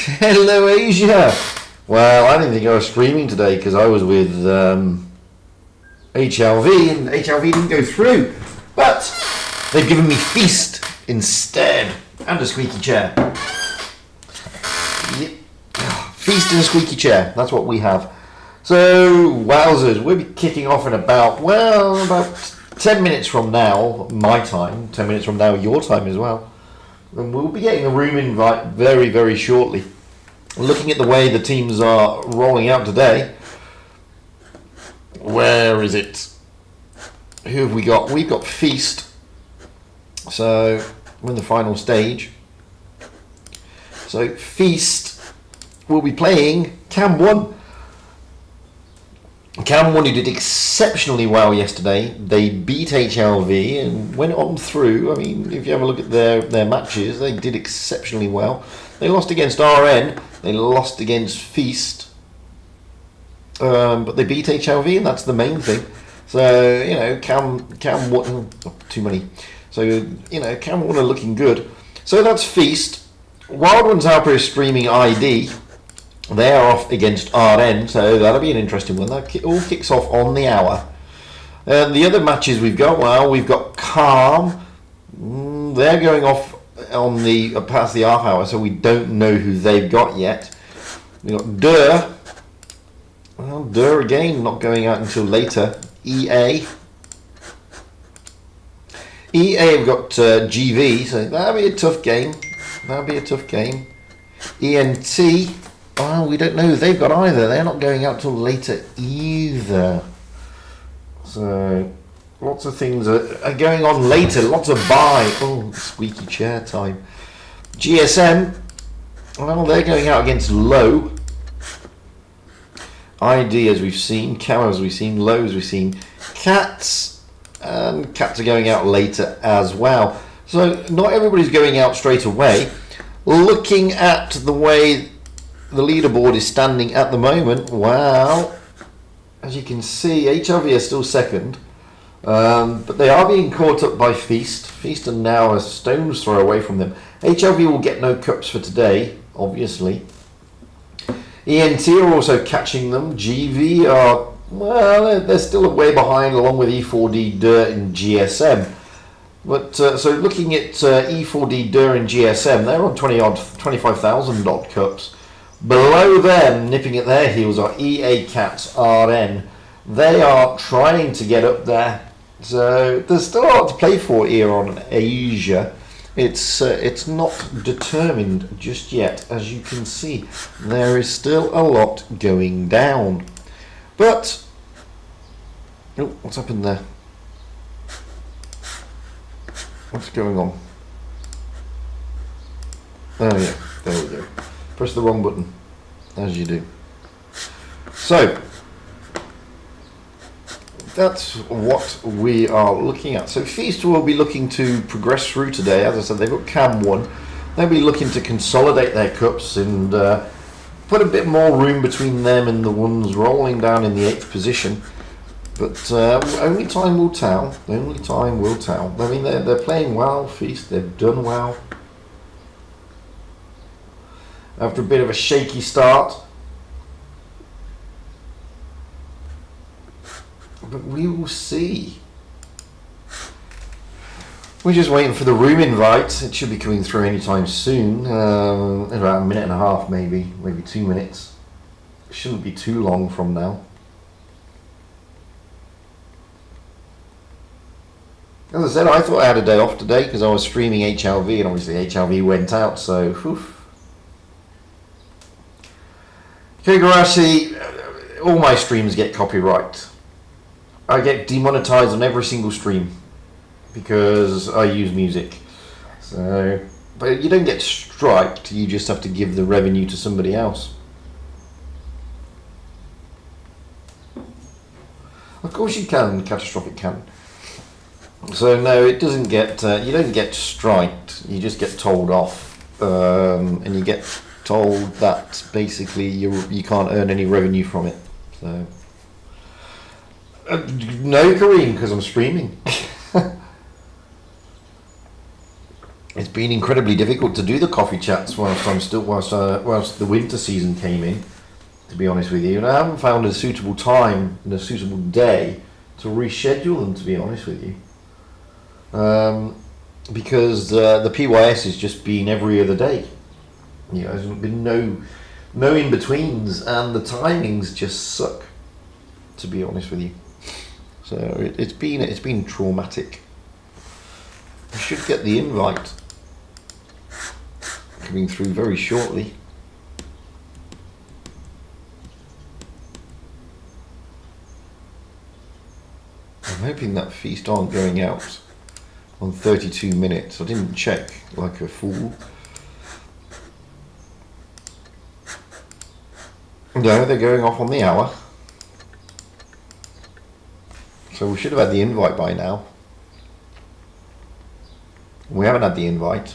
Hello, Asia. Well, I didn't think I was streaming today because I was with HLV and HLV didn't go through. But they've given me Feast instead and a squeaky chair. Yep. Feast and a squeaky chair. That's what we have. So, wowzers, we'll be kicking off in about 10 minutes from now, my time. 10 minutes from now, your time as well. And we'll be getting a room invite very, very shortly. Looking at the way the teams are rolling out today. Where is it? Who have we got? We've got Feast. So we're in the final stage. So Feast will be playing Cam 1. Cam 1 who did exceptionally well yesterday. They beat HLV and went on through. I mean, if you have a look at their matches, they did exceptionally well. They lost against RN. They lost against Feast. But they beat HLV and that's the main thing. So, you know, Cam 1... Oh, too many. So, you know, Cam 1 are looking good. So that's Feast. Wild Ones Alpha is streaming ID. They are off against RN, so that'll be an interesting one. That all kicks off on the hour. And the other matches we've got, well, we've got Calm. They're going off on the past the half hour, so we don't know who they've got yet. We've got Durr. Well, Durr again, not going out until later. EA. EA have got GV, so that'll be a tough game. ENT. Well, we don't know who they've got either. They're not going out till later either. So, lots of things are going on later. Lots of buy. Oh, squeaky chair time. GSM. Well, they're going out against Low. ID as we've seen. Cam as we've seen. Low as we've seen. Cats. And Cats are going out later as well. So, not everybody's going out straight away. Looking at the way the leaderboard is standing at the moment, well, as you can see, HLV are still second, but they are being caught up by Feast. Feast are now a stone's throw away from them. HLV will get no cups for today, obviously. ENT are also catching them. GV are, well, they're still way behind, along with E4D, Durr and GSM. But so looking at E4D, Durr and GSM, they're on 25,000 odd cups. Below them, nipping at their heels, are EA Cats RN. They are trying to get up there. So there's still a lot to play for here on Asia. It's not determined just yet, as you can see. There is still a lot going down. But, oh, what's happened there? What's going on? Oh yeah, there we go. Press the wrong button, as you do. So, that's what we are looking at. So Feast will be looking to progress through today. As I said, they've got Cam 1. They'll be looking to consolidate their cups and put a bit more room between them and the ones rolling down in the 8th position. But only time will tell. Only time will tell. I mean, they're playing well, Feast. They've done well. After a bit of a shaky start. But we will see. We're just waiting for the room invite. It should be coming through anytime soon. In about a minute and a half, maybe 2 minutes. It shouldn't be too long from now. As I said, I thought I had a day off today because I was streaming HLV and obviously HLV went out, so whew. Kigarashi, all my streams get copyright. I get demonetized on every single stream because I use music. So, but you don't get striked, you just have to give the revenue to somebody else. Of course you can, Catastrophic can. So no, it doesn't get, you don't get striked, you just get told off. And you get told that basically you can't earn any revenue from it. So no, Kareem, because I'm streaming. It's been incredibly difficult to do the coffee chats whilst the winter season came in, to be honest with you, and I haven't found a suitable time and a suitable day to reschedule them, to be honest with you, because the PYS has just been every other day. There's been no in-betweens, and the timings just suck, to be honest with you. So it's been traumatic. I should get the invite coming through very shortly. I'm hoping that feast aren't going out on 32 minutes. I didn't check like a fool. No, they're going off on the hour. So we should have had the invite by now. We haven't had the invite.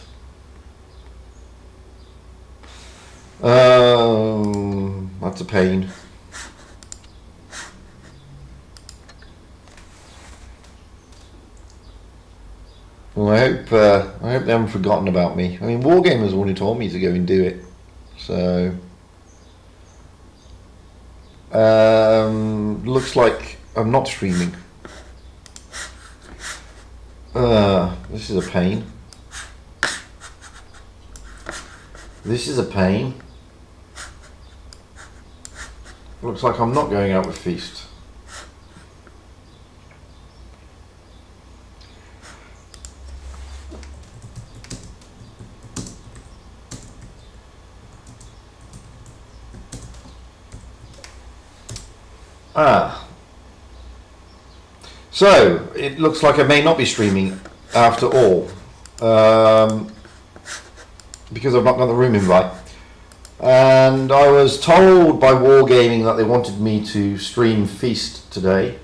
That's a pain. Well, I hope they haven't forgotten about me. I mean, Wargamers already told me to go and do it. So looks like I'm not streaming. This is a pain. This is a pain. Looks like I'm not going out with Feast. So it looks like I may not be streaming after all, because I've not got the room invite. And I was told by Wargaming that they wanted me to stream Feast today,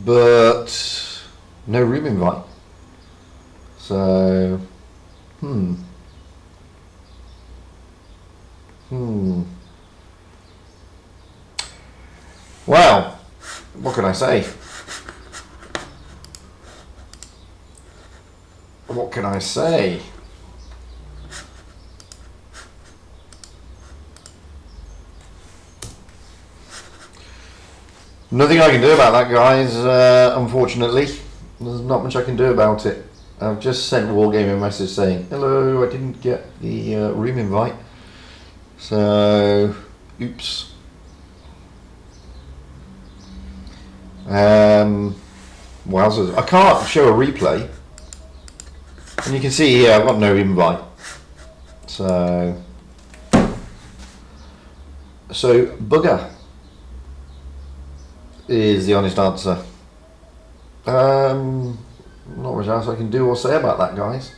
but no room invite. So Well, what can I say? What can I say? Nothing I can do about that, guys, unfortunately. There's not much I can do about it. I've just sent Wargaming a message saying, hello, I didn't get the room invite. So, oops. Wowzers. I can't show a replay. And you can see here I've got no invite. So bugger is the honest answer. Not much else I can do or say about that, guys,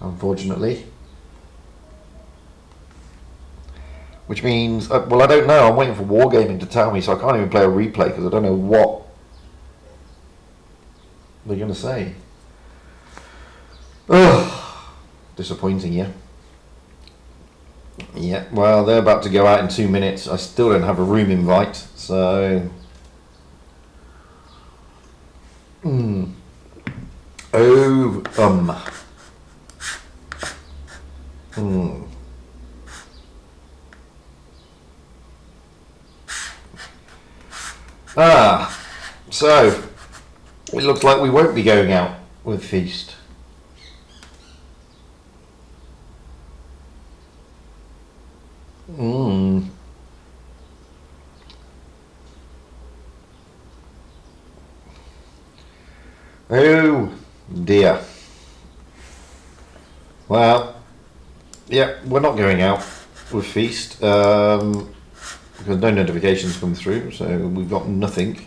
unfortunately. Which means, well, I don't know. I'm waiting for Wargaming to tell me, so I can't even play a replay because I don't know what they're going to say. Ugh, disappointing, yeah. Yeah, well, they're about to go out in 2 minutes. I still don't have a room invite, so... So it looks like we won't be going out with Feast. Oh dear. Well, yeah, we're not going out with Feast because no notifications come through, so we've got nothing.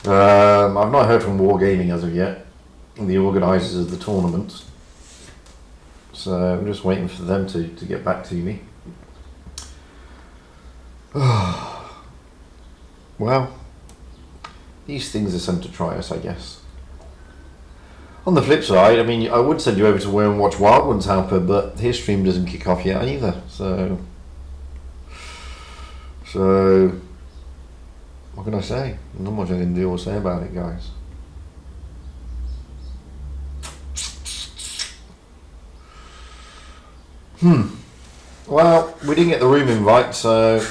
I've not heard from Wargaming as of yet, the organisers of the tournament, so I'm just waiting for them to get back to me. Well, these things are sent to try us, I guess. On the flip side, I mean, I would send you over to Where and watch Wild Ones Hamper, but his stream doesn't kick off yet either, so what can I say? Not much I can do or say about it, guys. Well, we didn't get the room invite, so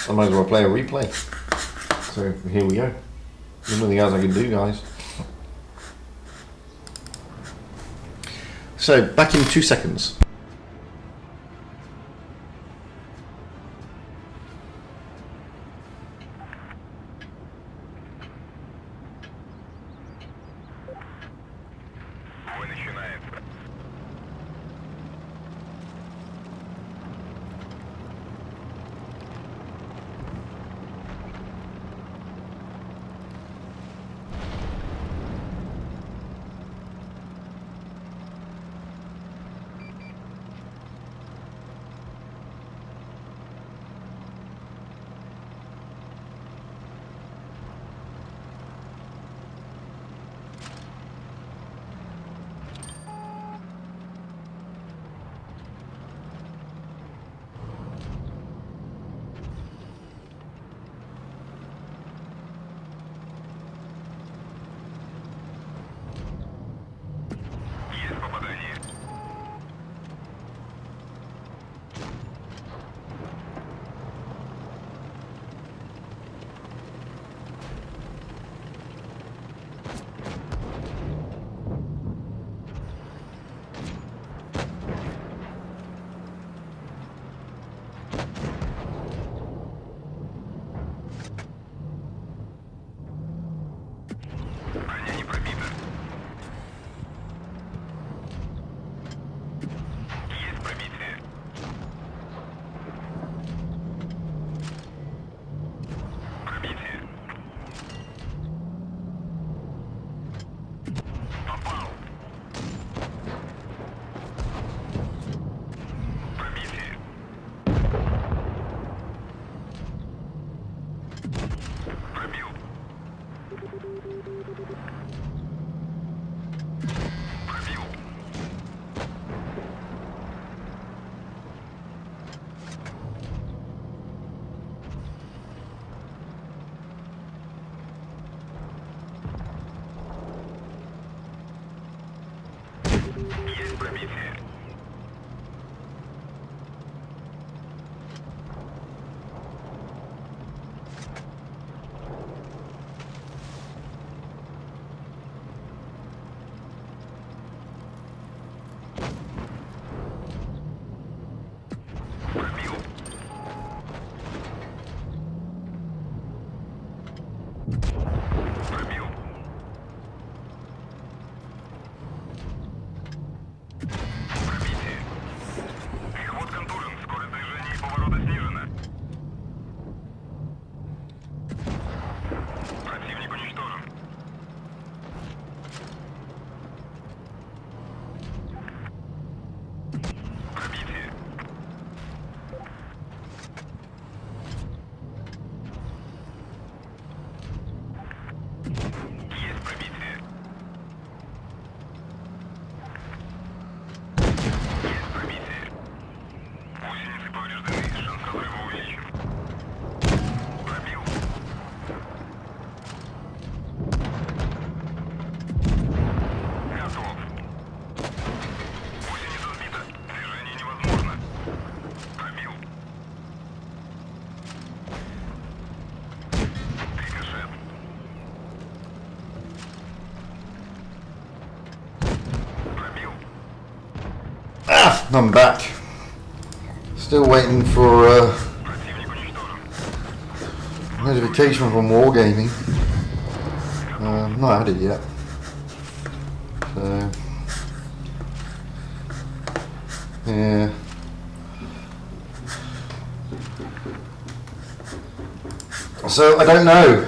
I might as well play a replay. So here we go. There's nothing else I can do, guys. So back in 2 seconds. I'm back. Still waiting for notification from Wargaming. Not had it yet. So yeah. So I don't know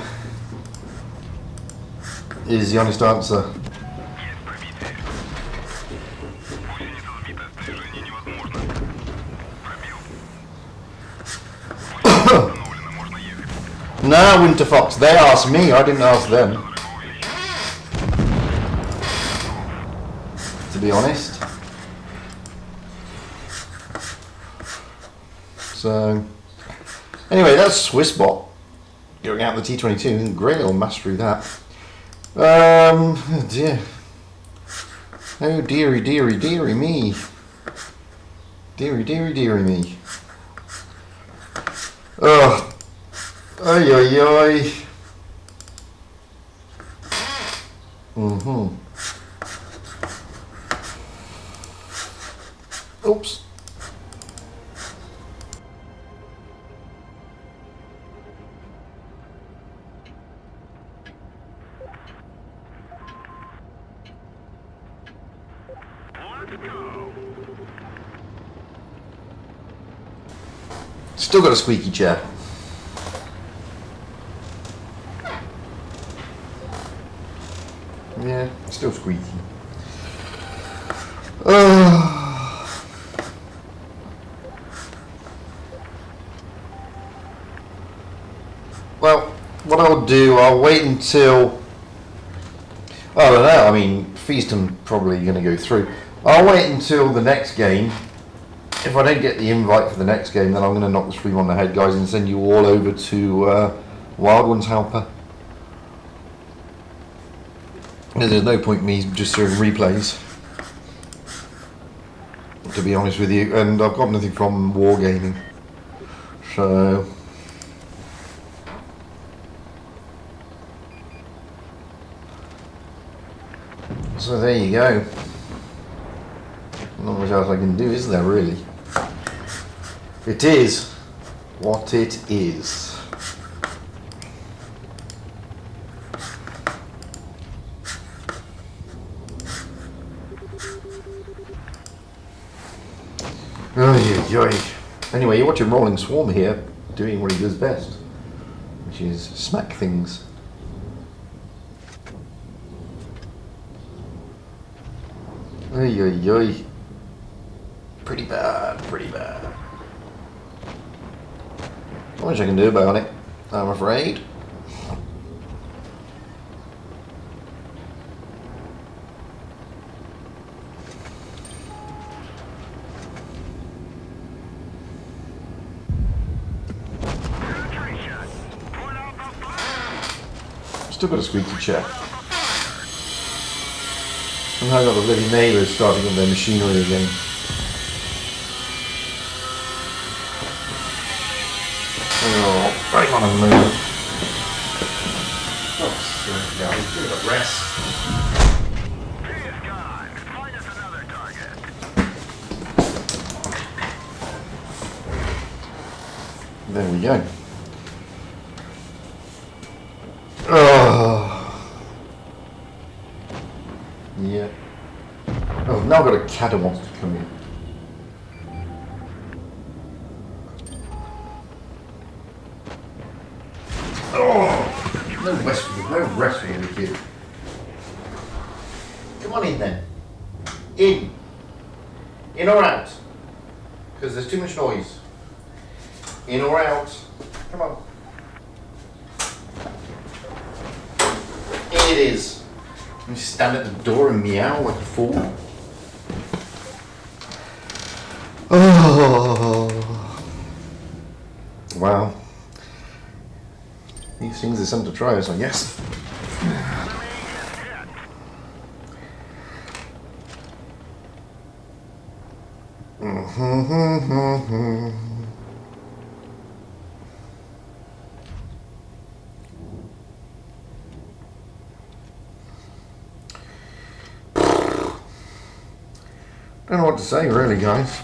is the honest answer. No, Winter Fox, they asked me, I didn't ask them. To be honest. So, anyway, that's Swissbot. Going out the T22, great little mastery that. Oh dear. Oh dearie, dearie, dearie me. Dearie me. Oh. Ay, ay, ay. Oops. Still got a squeaky chair. Yeah, still squeaky. Well, what I'll do, I'll wait until... I don't know, I mean, Feaston probably going to go through. I'll wait until the next game. If I don't get the invite for the next game, then I'm going to knock the stream on the head, guys, and send you all over to Wild Ones Helper. There's no point me just doing replays, to be honest with you, and I've got nothing from Wargaming, so there you go. Not much else I can do, is there, really? It is what it is. Anyway, you're watching Rolling Swarm here, doing what he does best, which is smack things. Pretty bad, pretty bad. Not much I can do about it, I'm afraid. Still got a squeaky chair. And I got the bloody neighbours starting up their machinery again. Oh, hang on a minute. Oh, sorry, guys, give it a rest. Find us another target. There we go. Oh. Yeah. Oh, now I've got a cat who wants to come in. Oh! No rest for the kid. Come on in then. In. In or out? Because there's too much noise. In or out? Come on. It is. You stand at the door and meow like a fool. Oh. Wow. These things are something to try us, I guess. Don't know what to say, really, guys.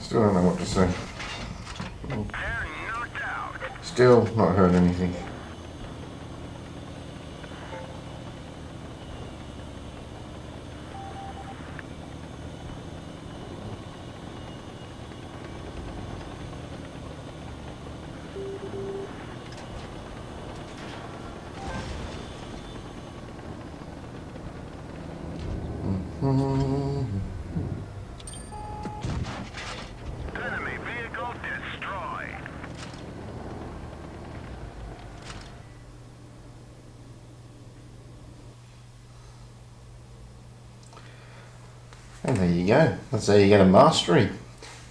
Still don't know what to say. Still not heard anything. Enemy vehicle destroyed. And there you go. That's how you get a mastery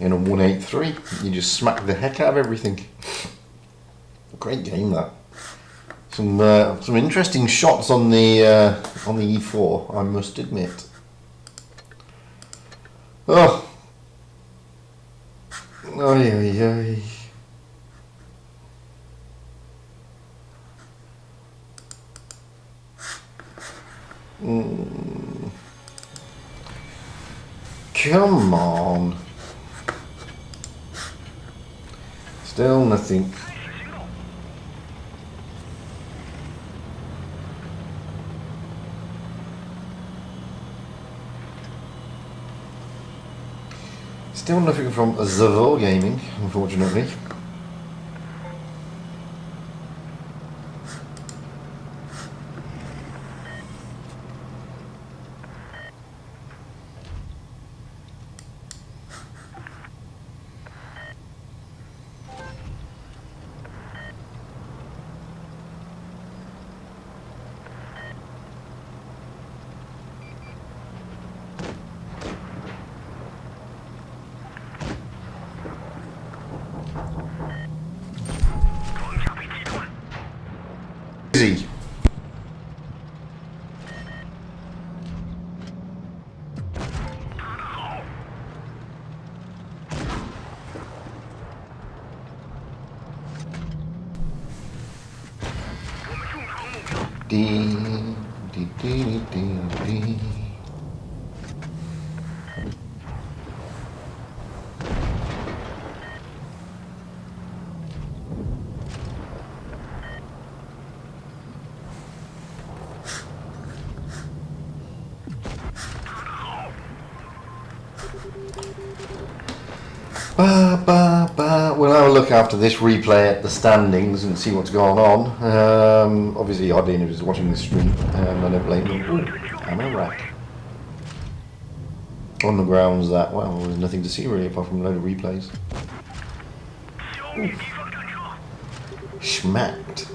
in a 183. You just smack the heck out of everything. Great game, that. Some interesting shots on the E4, I must admit. Oh, oy oy oy. Come on. Still nothing. Still nothing from Durr Gaming, unfortunately. Easy. Dee, dee, dee, dee, dee. We'll have a look after this replay at the standings and see what's going on. Obviously, Odin is watching the stream. I don't blame them. Ooh, ammo rack. On the grounds that, well, there's nothing to see really apart from a load of replays. Ooh. Schmacked.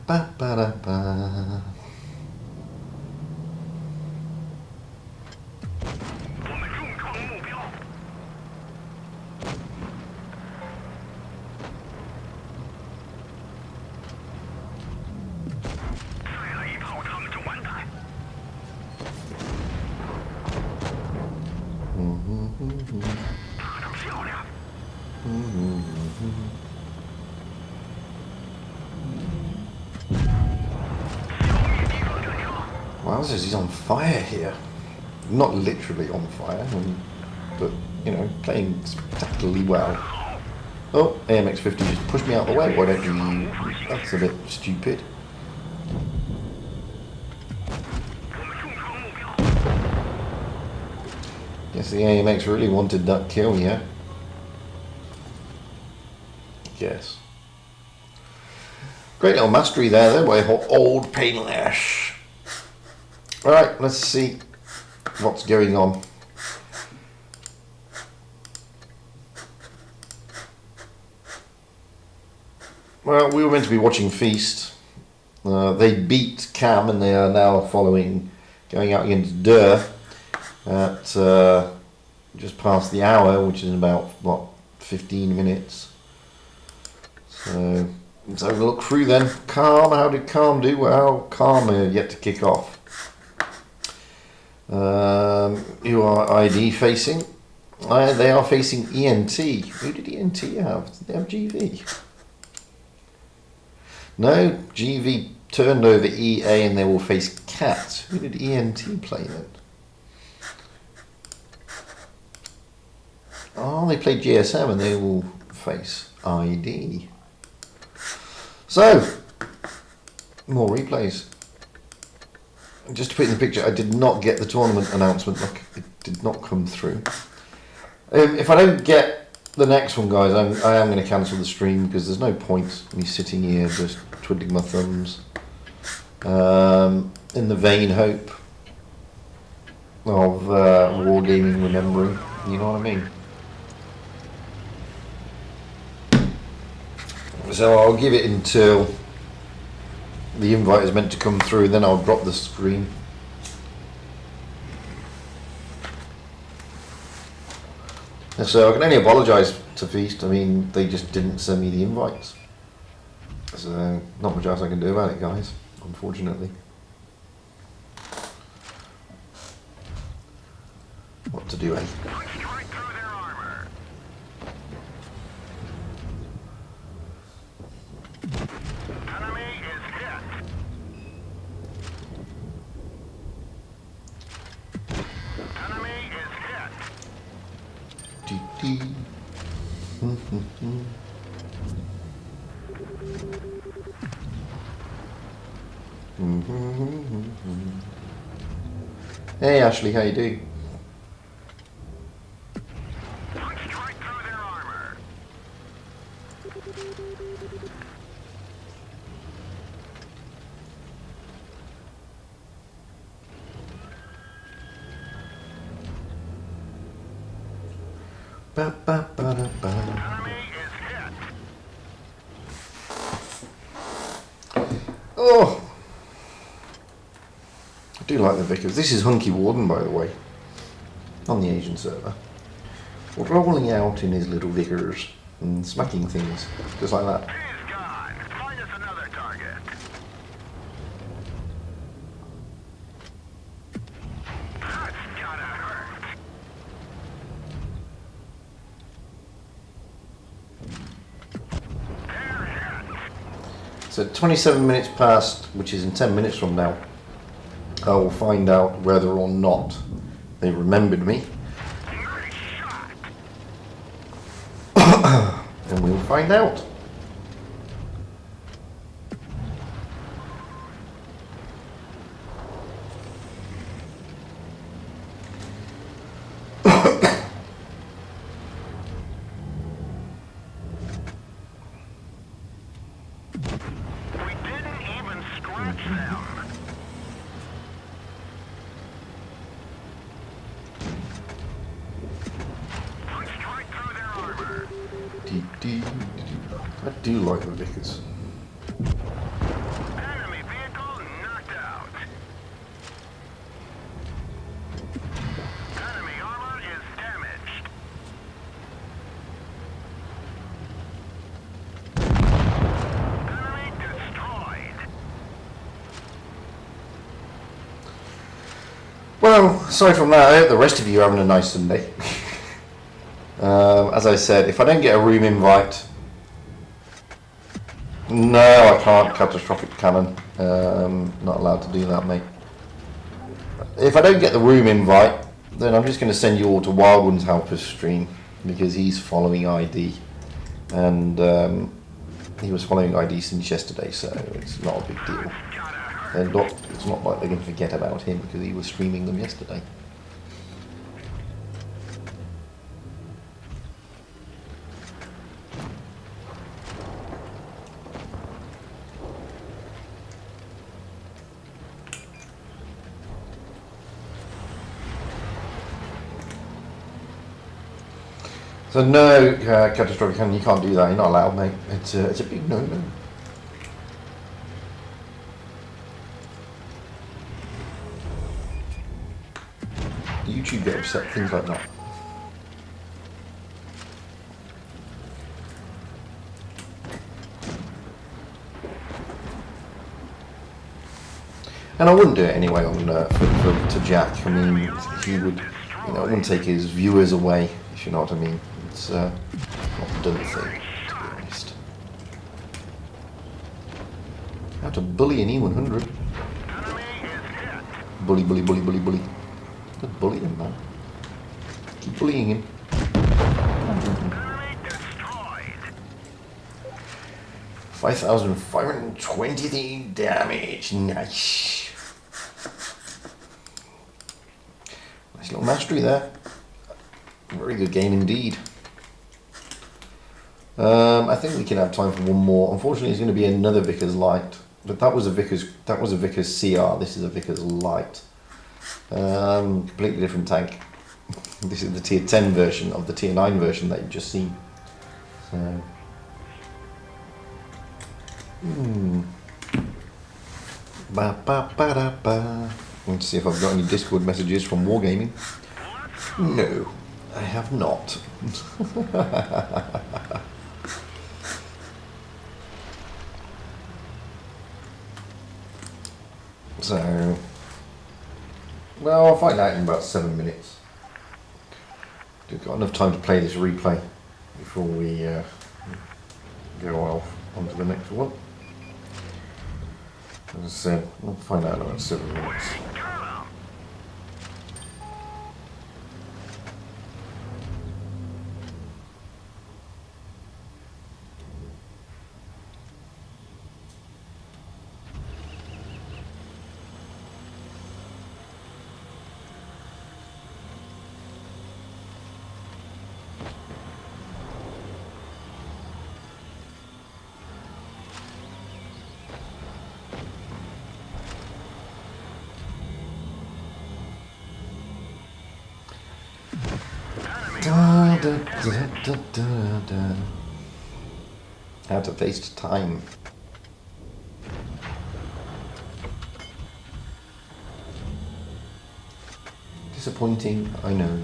Ba, ba, da, ba. Wowzers, he's on fire here. Not literally on fire, but, you know, playing spectacularly well. Oh, AMX-50 just pushed me out of the way. Why don't you... That's a bit stupid. Guess the AMX really wanted that kill, yeah? Yes. Great little mastery there by old Painlash. Alright, let's see what's going on. Well, we were meant to be watching Feast. They beat Cam and they are now following, going out against Durr at just past the hour, which is about, what, 15 minutes. So, let's have a look through then. Calm, how did Calm do? Well, Calm yet to kick off. Who are ID facing? They are facing ENT. Who did ENT have? Did they have GV? No, GV turned over EA and they will face Cat. Who did ENT play then? Oh, they played GSM and they will face ID. So, more replays. Just to put in the picture, I did not get the tournament announcement. Look, it did not come through. If I don't get the next one, guys, I am going to cancel the stream because there's no point me sitting here just twiddling my thumbs. In the vain hope of wargaming remembering, you know what I mean? So I'll give it until the invite is meant to come through, and then I'll drop the screen. And so I can only apologise to Feast. I mean, they just didn't send me the invites. So not much else I can do about it, guys, unfortunately. What to do, eh? Hey Ashley, how you doing? Ba, ba, ba, da, ba. Oh, I do like the Vickers. This is Hunky Warden, by the way, on the Asian server. Rolling out in his little Vickers and smacking things, just like that. He's gone. Find us another target. That's gotta hurt. They're hit. So 27 minutes past, which is in 10 minutes from now, I will find out whether or not they remembered me. Nice shot. And we'll find out. We didn't even scratch them. Punched right through their armor. I do like the Vickers. Enemy vehicle knocked out. Enemy armor is damaged. Enemy destroyed. Well, aside from that, I hope the rest of you are having a nice Sunday. As I said, if I don't get a room invite, no, I can't catastrophic cannon. Not allowed to do that, mate. If I don't get the room invite, then I'm just going to send you all to Wild Ones Helper's stream because he's following ID, and he was following ID since yesterday, so it's not a big deal. And it's not like they're going to forget about him because he was streaming them yesterday. So no, catastrophic cannon, you can't do that. You're not allowed, mate. It's a big no-no. YouTube get upset, things like that. And I wouldn't do it anyway on to Jack. I mean, he would, I wouldn't take his viewers away, if you know what I mean. It's not a done thing, to be honest. How to bully an E100? Bully, bully, bully, bully, bully. Don't bully him, man. Keep bullying him. 5,520 damage. Nice. Nice little mastery there. Very good game indeed. I think we can have time for one more. Unfortunately, it's going to be another Vickers Light, but that was a Vickers CR. This is a Vickers Light. Completely different tank. This is the tier 10 version of the tier 9 version that you've just seen. So, ba ba ba da ba. Let's see if I've got any Discord messages from Wargaming. No, I have not. So, well, I'll find out in about 7 minutes. We've got enough time to play this replay before we go off onto the next one. As I said, we'll find out in about 7 minutes. Da, da, da, da, da, da. How to waste time. Disappointing, I know.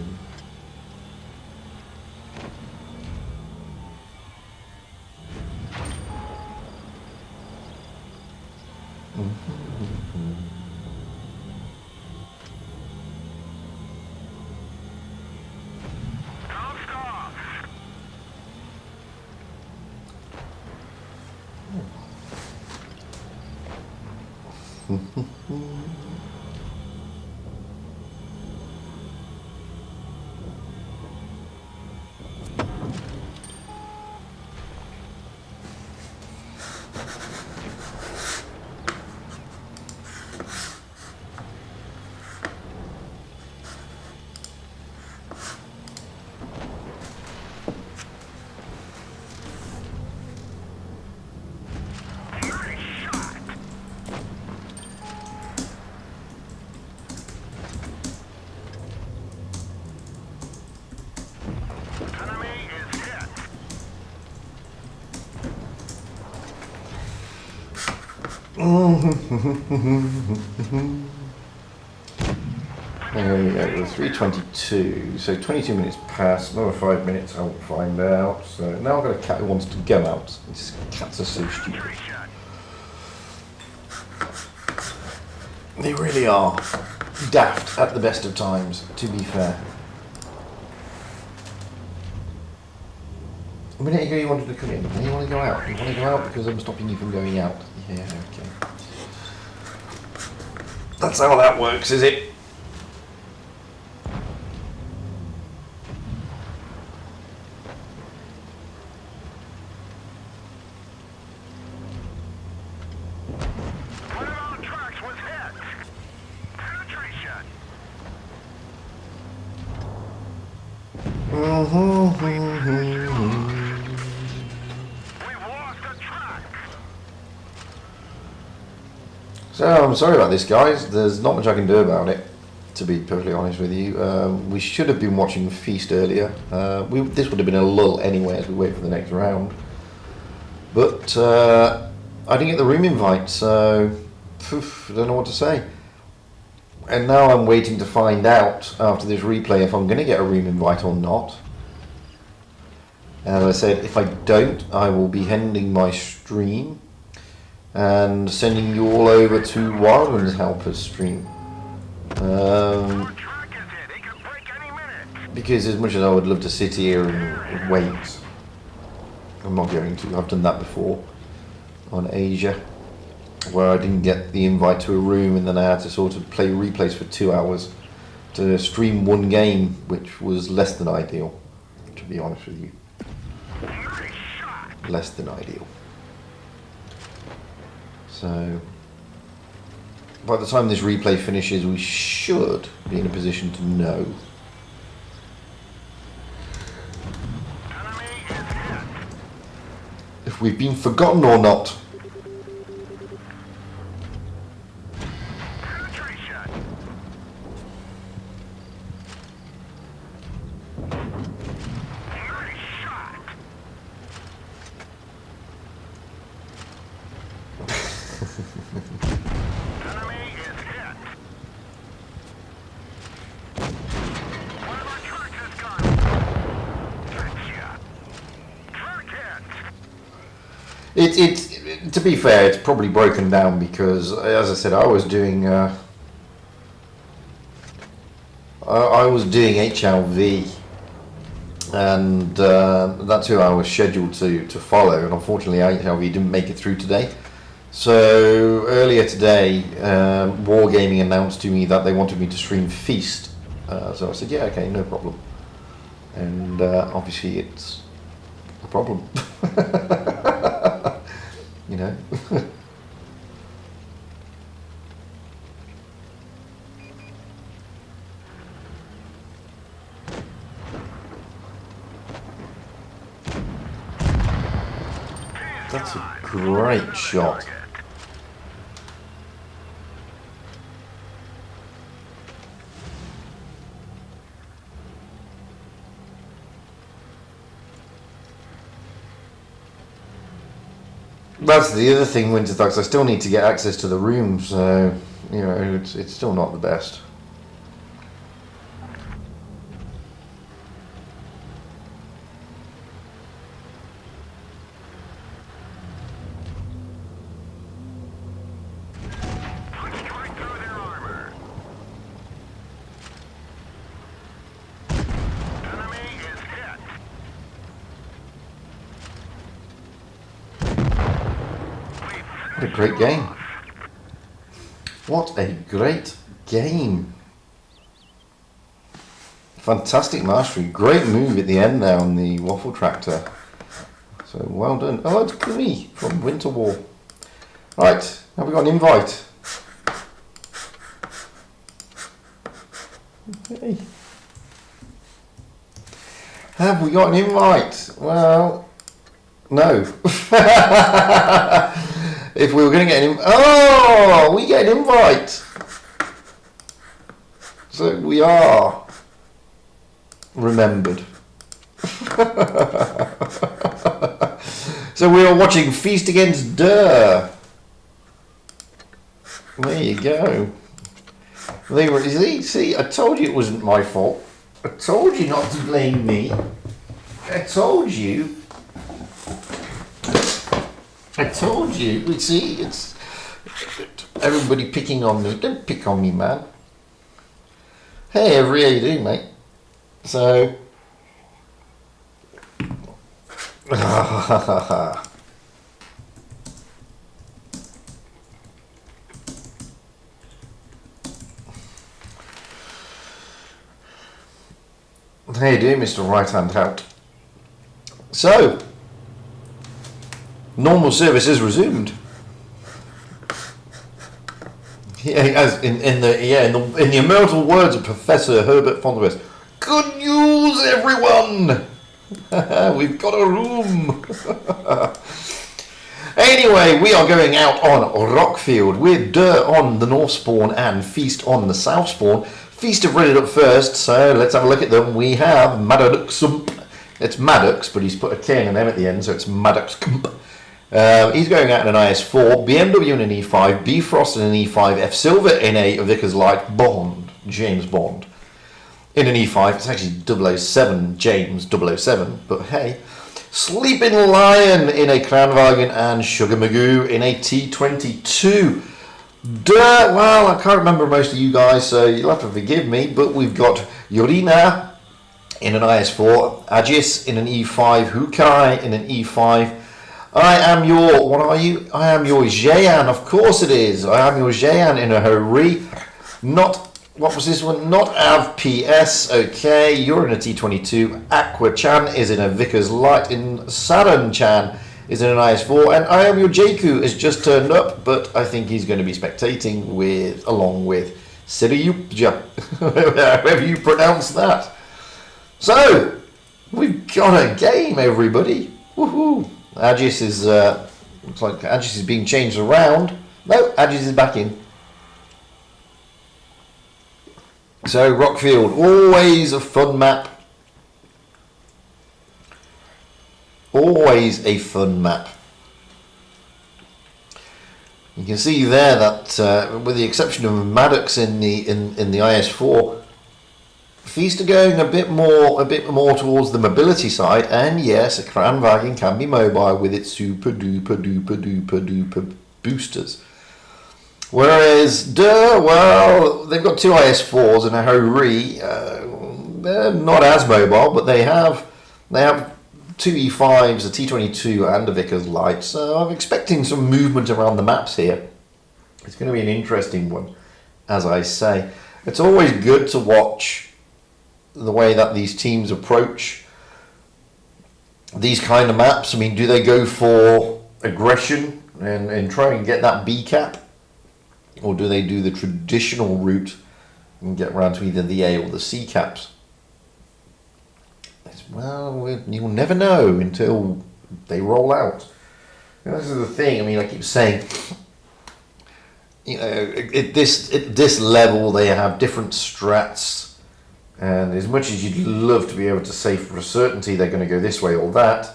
There we go, we're 3:22, so 22 minutes past, another 5 minutes, I'll find out. So now I've got a cat who wants to go out. These cats are so stupid. They really are daft at the best of times, to be fair. A minute ago you wanted to come in, now you want to go out. You want to go out because I'm stopping you from going out. Yeah, okay. That's how that works, is it? One of our trucks was hit. Penetration. We've lost a truck. So I'm sorry about this, guys. There's not much I can do about it, to be perfectly honest with you. We should have been watching Feast earlier. This would have been a lull anyway as we wait for the next round. But I didn't get the room invite, so I don't know what to say. And now I'm waiting to find out after this replay if I'm going to get a room invite or not. As I said, if I don't, I will be ending my stream and sending you all over to Wildman's Helper's stream. Our truck is hit. It could break any minute. Because as much as I would love to sit here and wait, I'm not going to. I've done that before on Asia, where I didn't get the invite to a room and then I had to sort of play replays for 2 hours to stream one game, which was less than ideal, to be honest with you. Nice shot. Less than ideal. So by the time this replay finishes, we should be in a position to know. Enemy is hit. we've been forgotten or not. Penetration. Nice shot. Enemy is hit. One of our trucks is gone. Gotcha. Truck hit. It's to be fair, it's probably broken down because, as I said, I was doing HLV, and that's who I was scheduled to follow. And unfortunately, HLV didn't make it through today. So earlier today, Wargaming announced to me that they wanted me to stream Feast. So I said, yeah, okay, no problem. And obviously, it's a problem. You know. That's a great shot. That's the other thing, Winterthugs. I still need to get access to the room, so you know it's still not the best. Punch right through their armor. Enemy is hit. What a great game. What a great game. Fantastic mastery. Great move at the end there on the waffle tractor. So well done. Oh, it's me from Winter War. Right, have we got an invite? Okay. Have we got an invite? Well, no. If we were going to get an we get an invite. So we are remembered. So we are watching Feast against Durr. There you go. They were, see, I told you it wasn't my fault. I told you not to blame me. I told you. I told you. You see, it's everybody picking on me. Don't pick on me, man. Hey, how you doing, mate? So, how you doing, Mr. Right Hand Out? So, normal service is resumed. Yeah, as in the immortal words of Professor Herbert Fonderus. Good news, everyone! We've got a room. Anyway, we are going out on Rockfield with Durr on the North Spawn and Feast on the South Spawn. Feast have read it up first, so let's have a look at them. We have Maddox. It's Maddox, but he's put a K and an M at the end, so it's Maddox. He's going out in an IS-4, BMW in an E5, Bifrost in an E5, F Silver in a Vickers Light, Bond, James Bond in an E5. It's actually 007, James 007, but hey. Sleeping Lion in a Kranwagen and Sugar Magoo in a T22. Durr, well, I can't remember most of you guys, so you'll have to forgive me, but we've got Yorina in an IS-4, Agis in an E5, Hukai in an E5. I am your, what are you? I am your Jayan, of course it is. I am your Jayan in a hurry. Not, what was this one? Not Av PS, okay. You're in a T22. Aqua Chan is in a Vickers Light. In Saran Chan is in an IS-4. And I am your Jaku has just turned up, but I think he's going to be spectating with, along with Siriyupja, however you pronounce that. So, we've got a game, everybody. Woohoo! Agis is looks like Agis is being changed around. No, Agis is back in. So Rockfield, always a fun map. Always a fun map. You can see there that with the exception of Maddox in the IS4, Feast are going a bit more towards the mobility side, and yes, a Kranwagen can be mobile with its super duper boosters. Whereas Durr, well, they've got two IS4s and a Hori. They're not as mobile, but they have two E5s, a T22, and a Vickers Light. So I'm expecting some movement around the maps here. It's going to be an interesting one, as I say. It's always good to watch the way that these teams approach these kind of maps. I mean, do they go for aggression and try and get that B cap, or do they do the traditional route and get around to either the A or the C caps? Well, you'll never know until they roll out. This is the thing. I mean, I keep saying, you know, at this level they have different strats, and as much as you'd love to be able to say for a certainty they're going to go this way or that,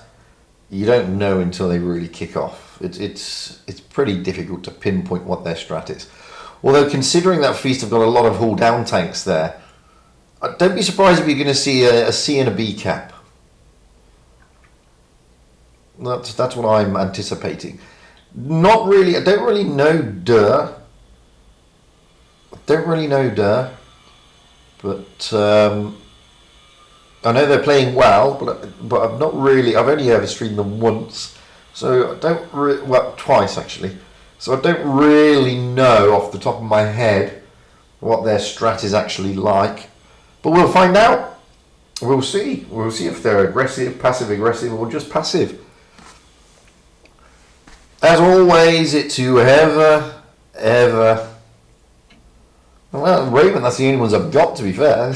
you don't know until they really kick off. It's pretty difficult to pinpoint what their strat is. Although considering that Feast have got a lot of hull down tanks there, don't be surprised if you're going to see a C and a B cap. That's what I'm anticipating. Not really. I don't really know Durr. But I know they're playing well. But I've not really. I've only ever streamed them once, so I don't. Well, twice actually. So I don't really know off the top of my head what their strat is actually like. But we'll find out. We'll see. We'll see if they're aggressive, passive-aggressive, or just passive. As always, it's whoever, ever... Well, Raven, that's the only ones I've got, to be fair.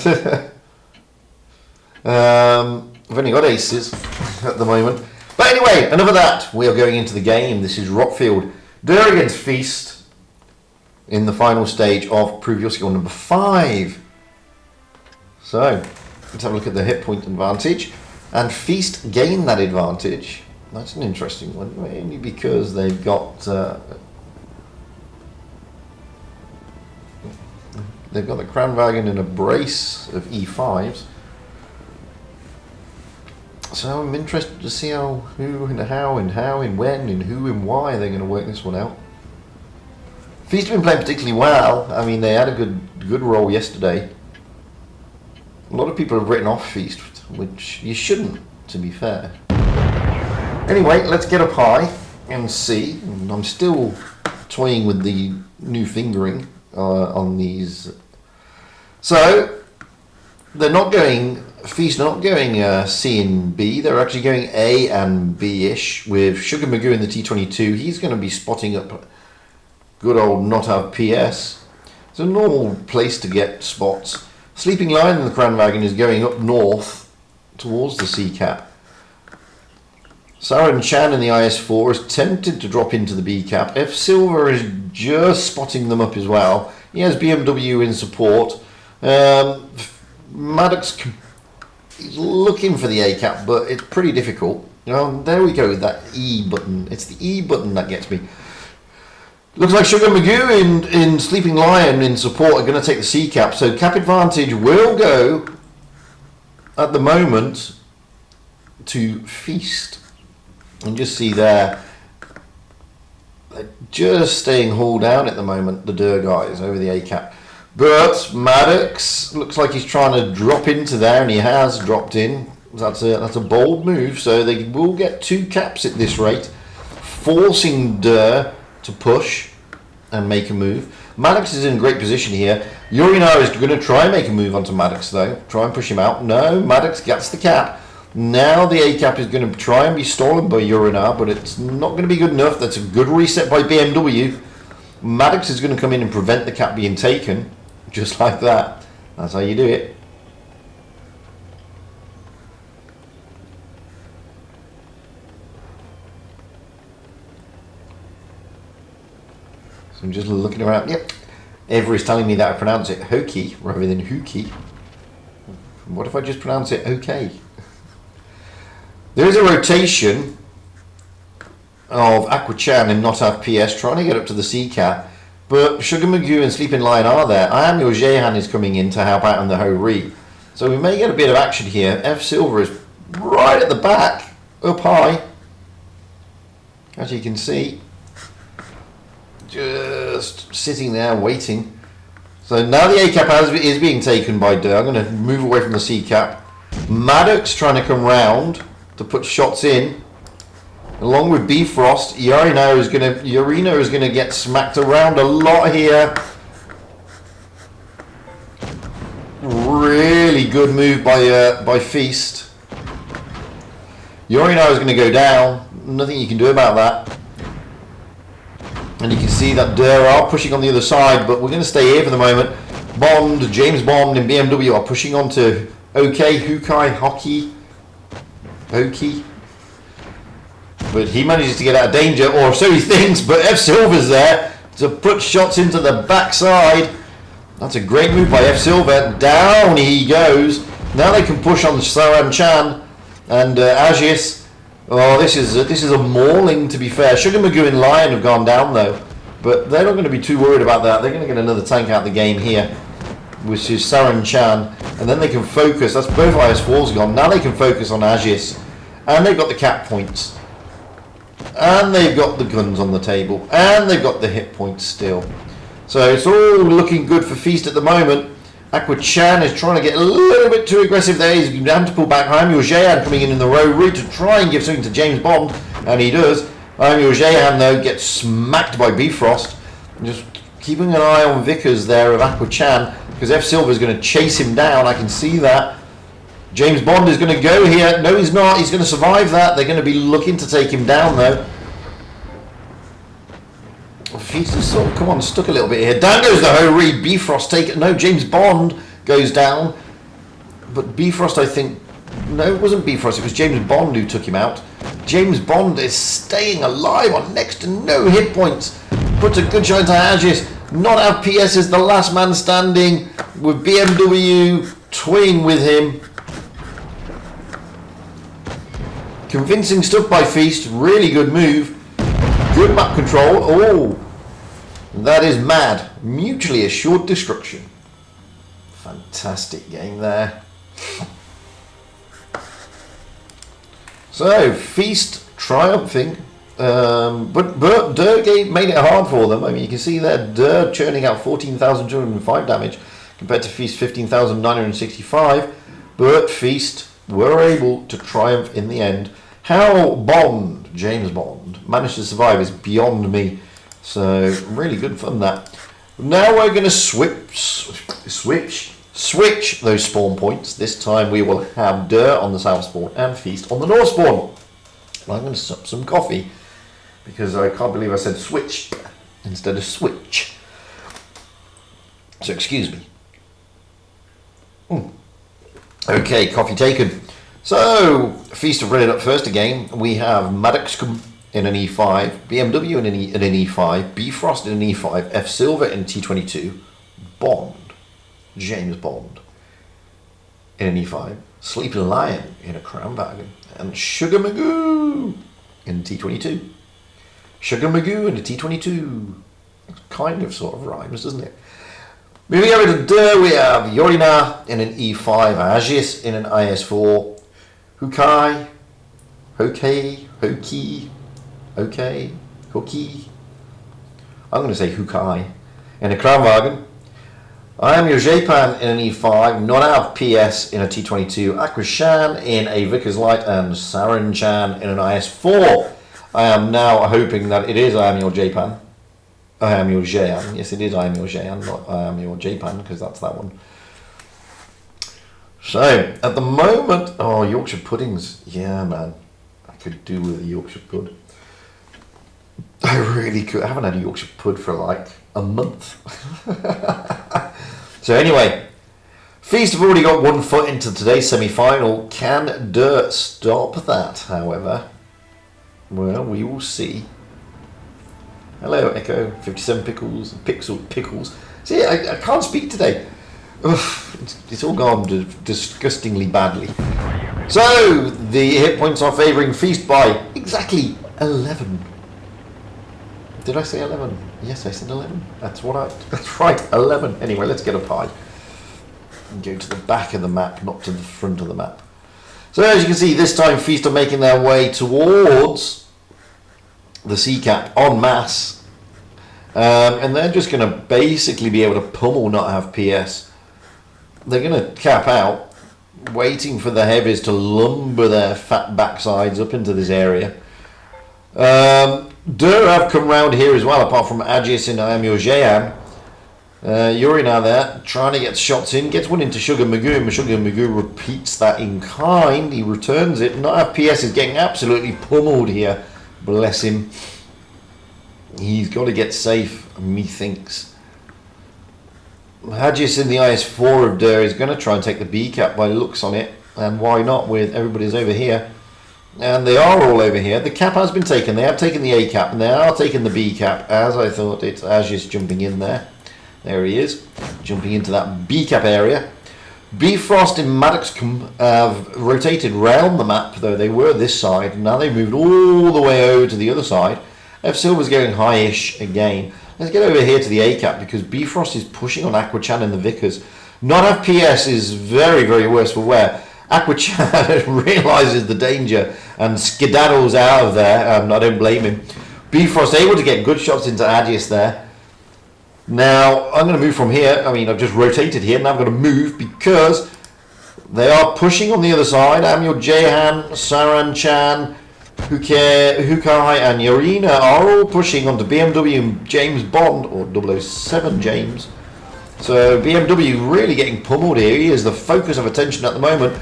I've only got aces at the moment. But anyway, enough of that. We are going into the game. This is Rockfield. Durr against Feast in the final stage of Prove Your Skill number 5. So, let's have a look at the hit point advantage. And Feast gain that advantage. That's an interesting one, mainly because they've got the Kranwagen and a brace of E5s. So I'm interested to see who and how and when and who and why they're going to work this one out. Feast have been playing particularly well. I mean, they had a good roll yesterday. A lot of people have written off Feast, which you shouldn't, to be fair. Anyway, let's get up high and see. I'm still toying with the new fingering on these. So, they're not going, Feast are not going C and B, they're actually going A and B-ish with Sugar Magoo in the T22. He's going to be spotting up good old not have PS. It's a normal place to get spots. Sleeping Lion in the Kranwagen is going up north towards the C cap. Saren Chan in the IS4 is tempted to drop into the B cap. F Silver is just spotting them up as well. He has BMW in support. Maddox is looking for the A cap, but it's pretty difficult. There we go, that E button. It's the E button that gets me. Looks like Sugar Magoo in Sleeping Lion in support are going to take the C cap, so cap advantage will go at the moment to Feast. And just see there, they're just staying hauled down at the moment, the Durr guys over the A cap. But Maddox looks like he's trying to drop into there, and he has dropped in. That's a bold move, so they will get 2 caps at this rate, forcing Durr to push and make a move. Maddox is in a great position here. Urinar is going to try and make a move onto Maddox though, try and push him out. No, Maddox gets the cap. Now the A cap is going to try and be stolen by Urinar, but it's not going to be good enough. That's a good reset by BMW. Maddox is going to come in and prevent the cap being taken, just like that. That's how you do it. So I'm just looking around. Yep. Everybody's telling me that I pronounce it Hoki rather than Hookie. What if I just pronounce it okay? There is a rotation of Aqua-chan and Not Have PS trying to get up to the C-Cat, but Sugar Magoo and Sleeping Lion are there. I Am Your Jehan is coming in to help out on the Ho-Ri. So we may get a bit of action here. F Silver is right at the back, up high. As you can see, just sitting there waiting. So now the A-Cap is being taken by Durr. I'm going to move away from the C-Cap. Maddox trying to come round to put shots in. Along with Bifrost, Yorino is gonna get smacked around a lot here. Really good move by Feast. Yorino is gonna go down. Nothing you can do about that. And you can see that Durr are pushing on the other side, but we're gonna stay here for the moment. Bond, James Bond and BMW are pushing on to OK, Hukai, Hockey, Oki. But he manages to get out of danger, or so he thinks, but F Silver's there to put shots into the backside. That's a great move by F Silver. Down he goes. Now they can push on Saran Chan and Agis. Oh, this is a mauling, to be fair. Sugar Magoo and Lion have gone down though, but they're not going to be too worried about that. They're going to get another tank out of the game here, which is Saran Chan, and then they can focus. That's both IS4s gone. Now they can focus on Agis, and they've got the cap points. And they've got the guns on the table, and they've got the hit points still. So it's all looking good for Feast at the moment. Aqua-chan is trying to get a little bit too aggressive there. He's going to pull back. I Am Your Jehan coming in the Ro-Ri to try and give something to James Bond, and he does. I Am Your Jehan though gets smacked by Bifrost. Just keeping an eye on Vickers there of Aqua-chan, because F Silver is going to chase him down. I can see that. James Bond is going to go here. No, he's not. He's going to survive that. They're going to be looking to take him down, though. Feast is sort of, come on, stuck a little bit here. Down goes the Ho-Ri. Bifrost take it. No, James Bond goes down. But Bifrost, I think... No, it wasn't Bifrost. It was James Bond who took him out. James Bond is staying alive on next to no hit points. Puts a good shot into Agis. Not have PS is the last man standing with BMW toying with him. Convincing stuff by Feast, really good move. Good map control. Oh, that is mad. Mutually assured destruction. Fantastic game there. So, Feast triumphing. But Durr made it hard for them. I mean, you can see there, Durr churning out 14,205 damage compared to Feast 15,965. But Feast were able to triumph in the end. How Bond, James Bond, managed to survive is beyond me. So, really good fun that. Now we're going to switch those spawn points. This time we will have Durr on the south spawn and Feast on the north spawn. I'm going to sup some coffee because I can't believe I said switch instead of switch. So, excuse me. Okay, coffee taken. So, Feast have read it up first again. We have Maddox in an E5, BMW in an E5, Bifrost in an E5, F Silver in T22, Bond, James Bond in an E5, Sleeping Lion in a Crown Wagon, and Sugar Magoo in T22. Sugar Magoo in a T22. Kind of sort of rhymes, doesn't it? Moving over to Durr, we have Yorina in an E5, Agis in an IS4, Hukai, Hoki, I'm going to say Hukai in a Crown Wagon. I Am Your Japan in an E5, Not Have PS in a T22, Aqua-chan in a Vickers Light, and Saran Chan in an IS4. I am now hoping that it is I Am Your Japan. I Am Your Jehan. Yes, it is I Am Your Jehan, not I Am Your Japan, because that's that one. So, at the moment... Oh, Yorkshire puddings. Yeah, man. I could do with a Yorkshire pud. I really could. I haven't had a Yorkshire pud for like a month. So anyway, Feast have already got one foot into today's semi-final. Can Durr stop that, however? Well, we will see. Hello, Echo. 57 pickles. Pickles. See, I can't speak today. Ugh, it's all gone disgustingly badly. So, the hit points are favouring Feast by exactly 11. Did I say 11? Yes, I said 11. That's right, 11. Anyway, let's get a pie. And go to the back of the map, not to the front of the map. So, as you can see, this time Feast are making their way towards the sea cap en masse. And they're just going to basically be able to pummel, not have PS. They're going to cap out, waiting for the heavies to lumber their fat backsides up into this area. Durr have come round here as well, apart from Agis and I am your Jayan. Yuri now there, trying to get shots in, gets one into Sugar Magoo, and Sugar Magoo repeats that in kind. He returns it. Not have PS is getting absolutely pummeled here. Bless him. He's got to get safe, methinks. Hadjis in the IS-4 of Durr is going to try and take the B cap by looks on it, and why not with everybody's over here, and they are all over here. The cap has been taken. They have taken the A cap and they are taking the B cap, as I thought. It's Hadjis jumping in there. There he is, jumping into that B cap area. Bifrost and Maddoxcombe have rotated round the map, though they were this side. Now they've moved all the way over to the other side. F Silver's going high-ish again. Let's get over here to the A-cap because Bifrost is pushing on Aquachan and the Vickers. Not have PS is very, very worse for wear. Aquachan realises the danger and skedaddles out of there, and I don't blame him. Bifrost able to get good shots into Adius there. Now, I'm going to move from here. I mean, I've just rotated here. Now I'm going to move because they are pushing on the other side. Amul Jahan, Saran-chan, Hukai and Yorina are all pushing onto BMW and James Bond, or 007 James. So BMW really getting pummeled here. He is the focus of attention at the moment.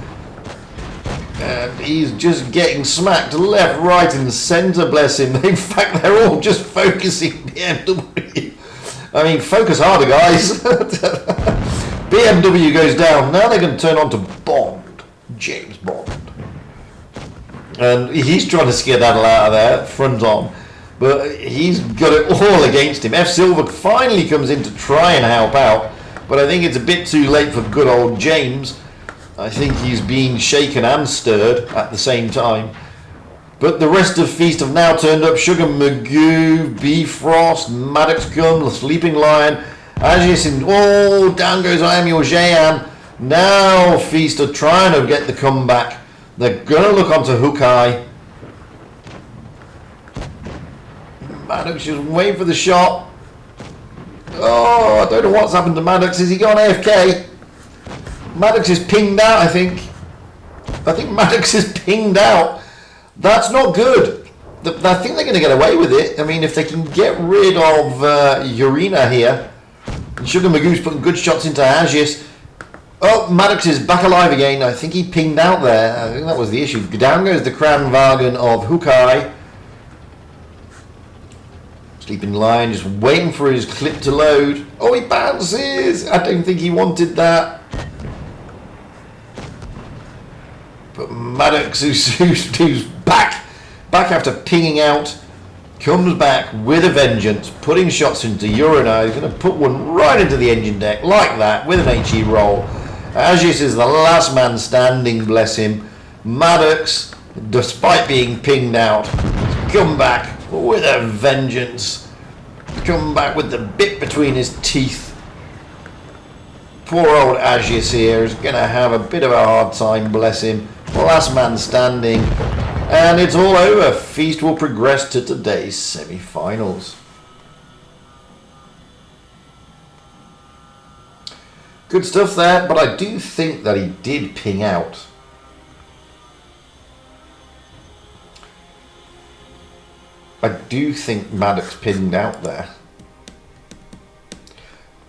And he's just getting smacked left, right and centre, bless him. In fact, they're all just focusing BMW. I mean, focus harder, guys. BMW goes down. Now they're going to turn on to Bond, James Bond. And he's trying to skedaddle out of there, front on. But he's got it all against him. F Silver finally comes in to try and help out. But I think it's a bit too late for good old James. I think he's being shaken and stirred at the same time. But the rest of Feast have now turned up. Sugar Magoo, Bifrost, Maddoxcombe, Sleeping Lion, Agis, and oh, down goes I am your Jayan. Now Feast are trying to get the comeback. They're going to look onto Hukai. Maddox just waiting for the shot. Oh, I don't know what's happened to Maddox. Is he gone AFK? Maddox is pinged out, I think. I think Maddox is pinged out. That's not good. I think they're going to get away with it. I mean, if they can get rid of Urina here. And Sugar Magoo's putting good shots into Agis. Oh, Maddox is back alive again. I think he pinged out there. I think that was the issue. Down goes the Kranwagen of Hukai. Sleeping Lion just waiting for his clip to load. Oh, he bounces. I don't think he wanted that. But Maddox, who's back after pinging out, comes back with a vengeance, putting shots into Urina. He's going to put one right into the engine deck like that with an HE roll. Agis is the last man standing, bless him. Maddox, despite being pinged out, has come back with a vengeance. Come back with the bit between his teeth. Poor old Agis here is going to have a bit of a hard time, bless him. Last man standing. And it's all over. Feast will progress to today's semi-finals. Good stuff there, but I do think that he did ping out. I do think Maddox pinged out there.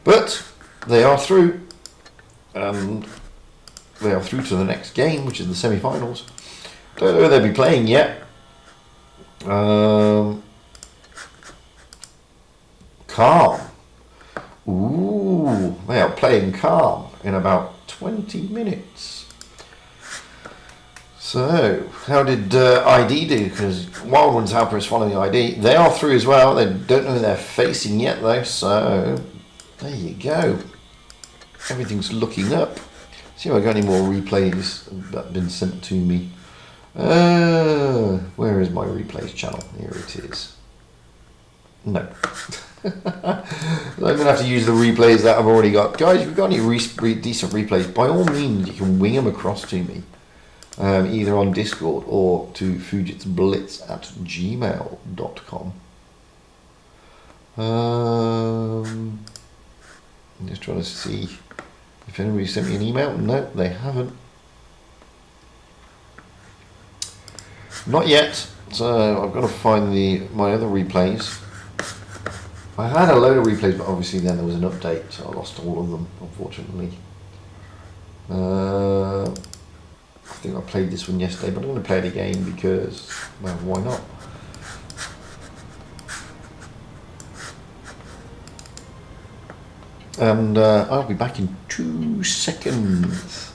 But they are through. And they are through to the next game, which is the semi-finals. Don't know who they'll be playing yet. Calm. Ooh, they are playing Calm in about 20 minutes. So, how did ID do? Because Wild Ones Helper is following ID. They are through as well. They don't know who they're facing yet, though. So, there you go. Everything's looking up. See if I got any more replays that have been sent to me. Where is my replays channel? Here it is. No. I'm going to have to use the replays that I've already got. Guys, if you've got any decent replays, by all means, you can wing them across to me. Either on Discord or to fujitsblitz@gmail.com. I'm just trying to see if anybody sent me an email. No, they haven't. Not yet. So I've got to find my other replays. I had a load of replays, but obviously then there was an update, so I lost all of them, unfortunately. I think I played this one yesterday, but I'm going to play it again because, well, why not? And I'll be back in 2 seconds.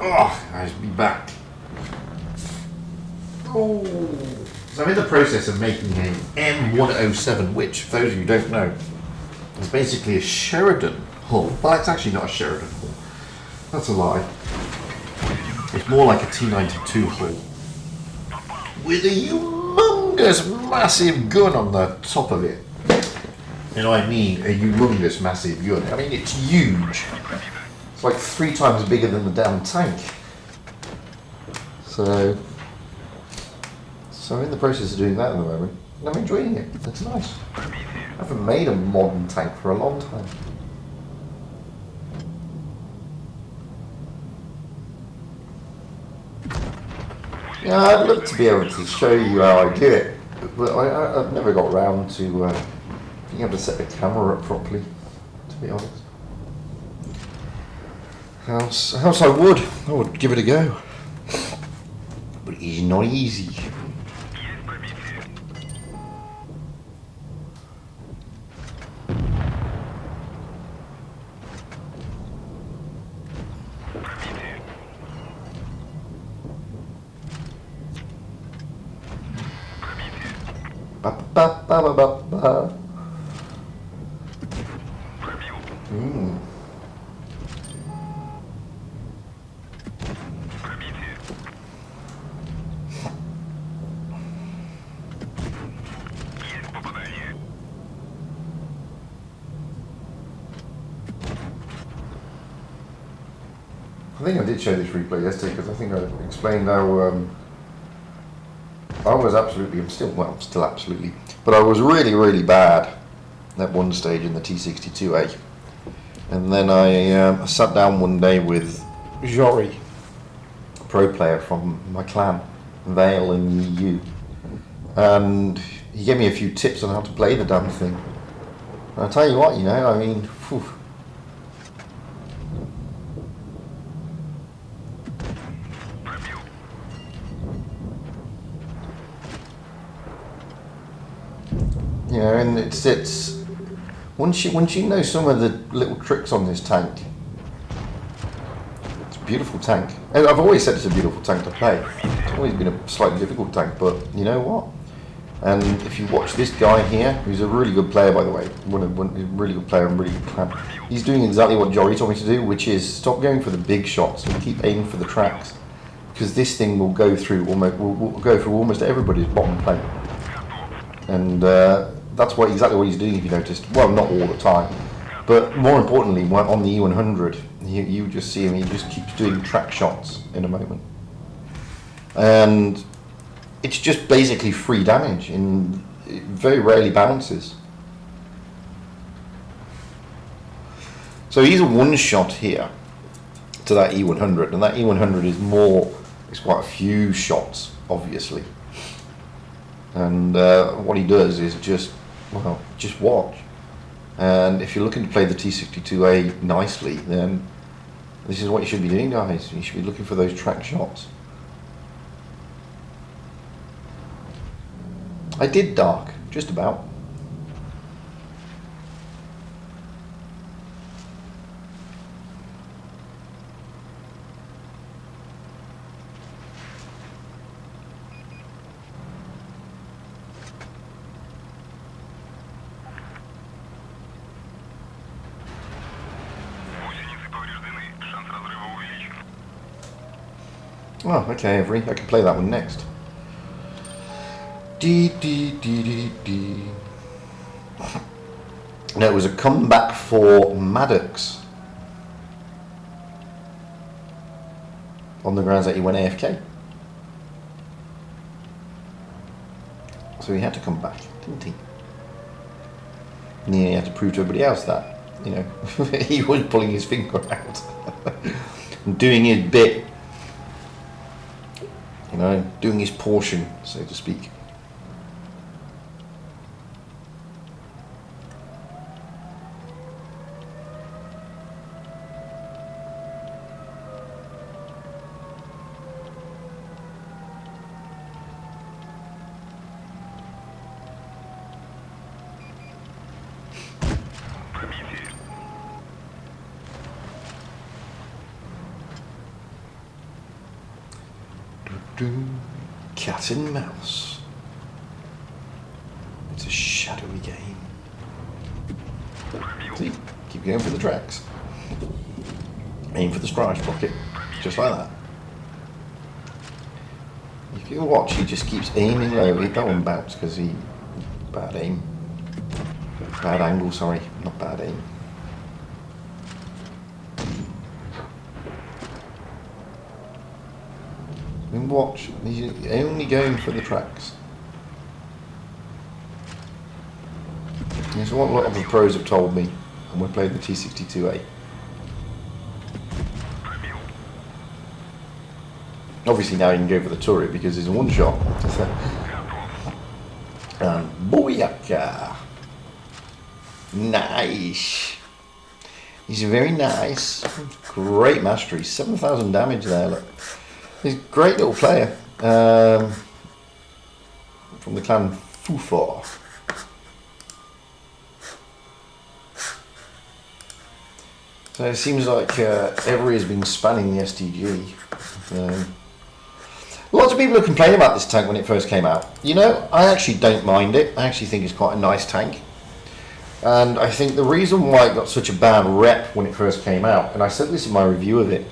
Oh, nice to be back. Oh, so I'm in the process of making a M107, which, for those of you who don't know, is basically a Sheridan hull. Well, it's actually not a Sheridan hull. That's a lie. It's more like a T92 hull with a humongous, massive gun on the top of it. You know what I mean? A humongous, massive gun. I mean, it's huge. It's like 3 times bigger than the damn tank. So I'm in the process of doing that at the moment, and I'm enjoying it. It's nice. I haven't made a modern tank for a long time. Yeah, I'd love to be able to show you how I do it, but I've never got round to being able to set the camera up properly, to be honest. Else I would give it a go, but it's not easy. Ba ba ba ba ba ba. I think I did show this replay yesterday because I think I explained how I was absolutely, I'm still absolutely, but I was really, really bad at one stage in the T62A. And then I sat down one day with Jory, a pro player from my clan, Vale in EU, and he gave me a few tips on how to play the damn thing. And I'll tell you what, I mean, whew. And it's once you know some of the little tricks on this tank, it's a beautiful tank. And I've always said it's a beautiful tank to play. It's always been a slightly difficult tank, but you know what? And if you watch this guy here, who's a really good player, by the way, really good player and really good plan, he's doing exactly what Jory told me to do, which is stop going for the big shots and keep aiming for the tracks, because this thing will go through almost everybody's bottom plate, and that's exactly what he's doing. If you noticed, well, not all the time, but more importantly, on the E100, you just see him. He just keeps doing track shots in a moment, and it's just basically free damage, and it very rarely bounces. So he's a one shot here to that E100, and that E100 is it's quite a few shots, obviously. And what he does is just watch. And if you're looking to play the T62A nicely, then this is what you should be doing, guys. You should be looking for those track shots. I did dark, just about. Гусеницы повреждены. Шанс разрыва увеличен. Oh, okay, Avery. I can play that one next. No, it was a comeback for Maddox on the grounds that he went AFK. So he had to come back, didn't he? And he had to prove to everybody else that, you know, he was pulling his finger out and doing his bit, you know, doing his portion, so to speak. Cat and mouse. It's a shadowy game. See, keep going for the tracks. Aim for the scratch pocket, just like that. If you watch, he just keeps aiming low. That one bounced because he bad aim, bad angle. Sorry, not bad aim. And watch, he's only going for the tracks. It's what a lot of the pros have told me, and we're playing the T62A. Obviously now you can go for the turret because it's a one shot. And booyaka! Nice! He's very nice. Great mastery. 7,000 damage there, look. He's a great little player. From the clan Fufor. So it seems like Every has been spanning the STG. Lots of people have complained about this tank when it first came out. You know, I actually don't mind it. I actually think it's quite a nice tank. And I think the reason why it got such a bad rep when it first came out, and I said this in my review of it,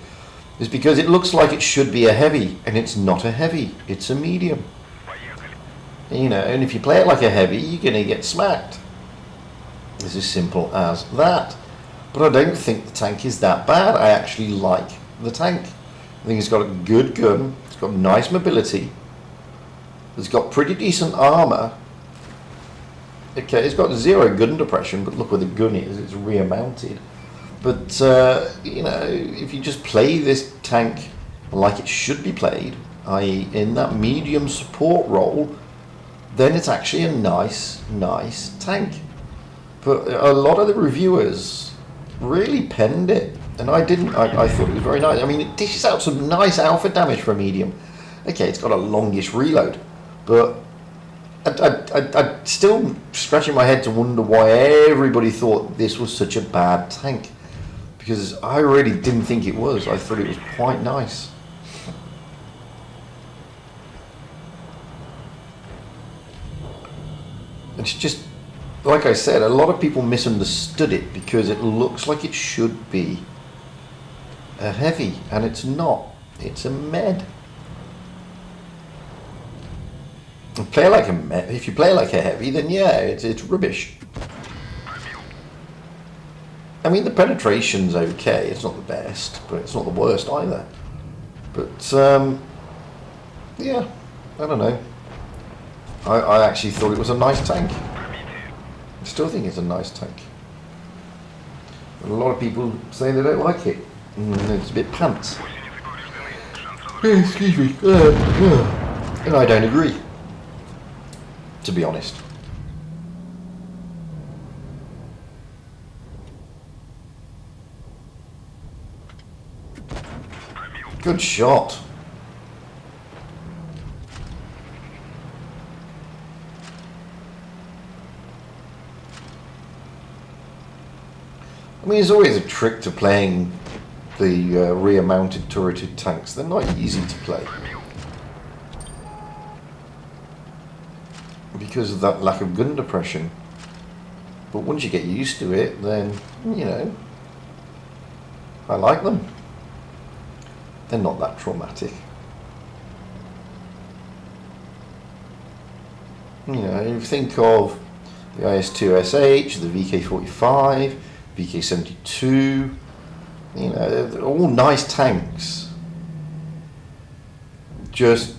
is because it looks like it should be a heavy, and it's not a heavy, it's a medium. You know, and if you play it like a heavy, you're going to get smacked. It's as simple as that. But I don't think the tank is that bad. I actually like the tank. I think it's got a good gun, it's got nice mobility, it's got pretty decent armour. Okay, it's got 0 gun depression, but look where the gun is, it's rear mounted. But, you know, if you just play this tank like it should be played, i.e. in that medium support role, then it's actually a nice tank. But a lot of the reviewers really penned it, and I didn't. I thought it was very nice. I mean, it dishes out some nice alpha damage for a medium. Okay, it's got a longish reload, but I'm still scratching my head to wonder why everybody thought this was such a bad tank. Because I really didn't think it was. I thought it was quite nice. It's just, like I said, a lot of people misunderstood it because it looks like it should be a heavy, and it's not. It's a med. Play like a med. If you play like a heavy, then yeah, it's rubbish. I mean, the penetration's okay. It's not the best, but it's not the worst either. But yeah, I don't know. I actually thought it was a nice tank. I still think it's a nice tank. But a lot of people say they don't like it. It's a bit pants. Excuse me. And I don't agree, to be honest. Good shot. I mean, there's always a trick to playing the rear-mounted turreted tanks. They're not easy to play because of that lack of gun depression. But once you get used to it, then, you know, I like them. They're not that traumatic. You know, you think of the IS-2SH, the VK-45, VK-72, you know, they're all nice tanks. Just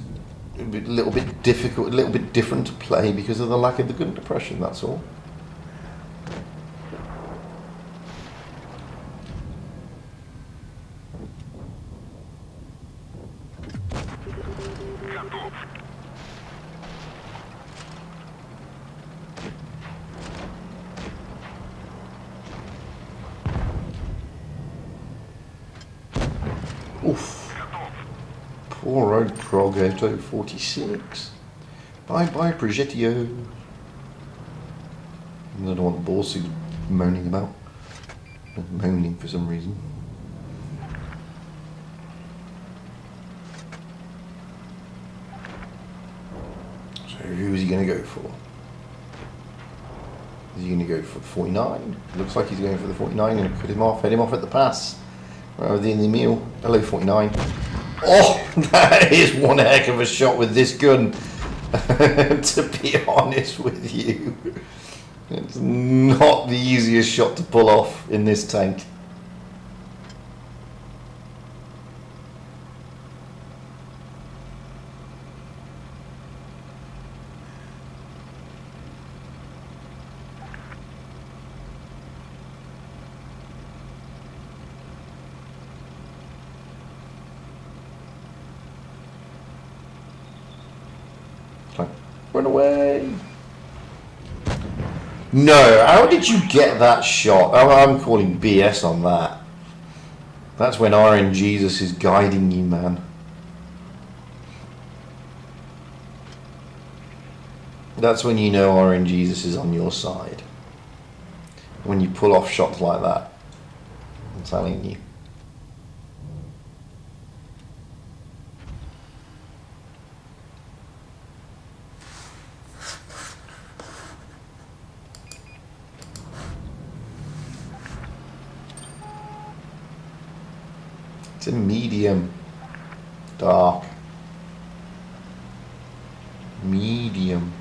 a little bit difficult, a little bit different to play because of the lack of the gun depression, that's all. Oof. Poor old Progetto 46. Bye bye, Progetio. I don't know what the boss is moaning about. Moaning for some reason. So who is he going to go for? Is he going to go for the 49? Looks like he's going for the 49 and cut him off, head him off at the pass. Rather than the meal. Hello, 49. Oh, that is one heck of a shot with this gun. To be honest with you, it's not the easiest shot to pull off in this tank. Run away. No, how did you get that shot? Oh, I'm calling BS on that. That's when RNGesus is guiding you, man. That's when you know RNGesus is on your side. When you pull off shots like that. I'm telling you. It's a medium. Dark. Medium.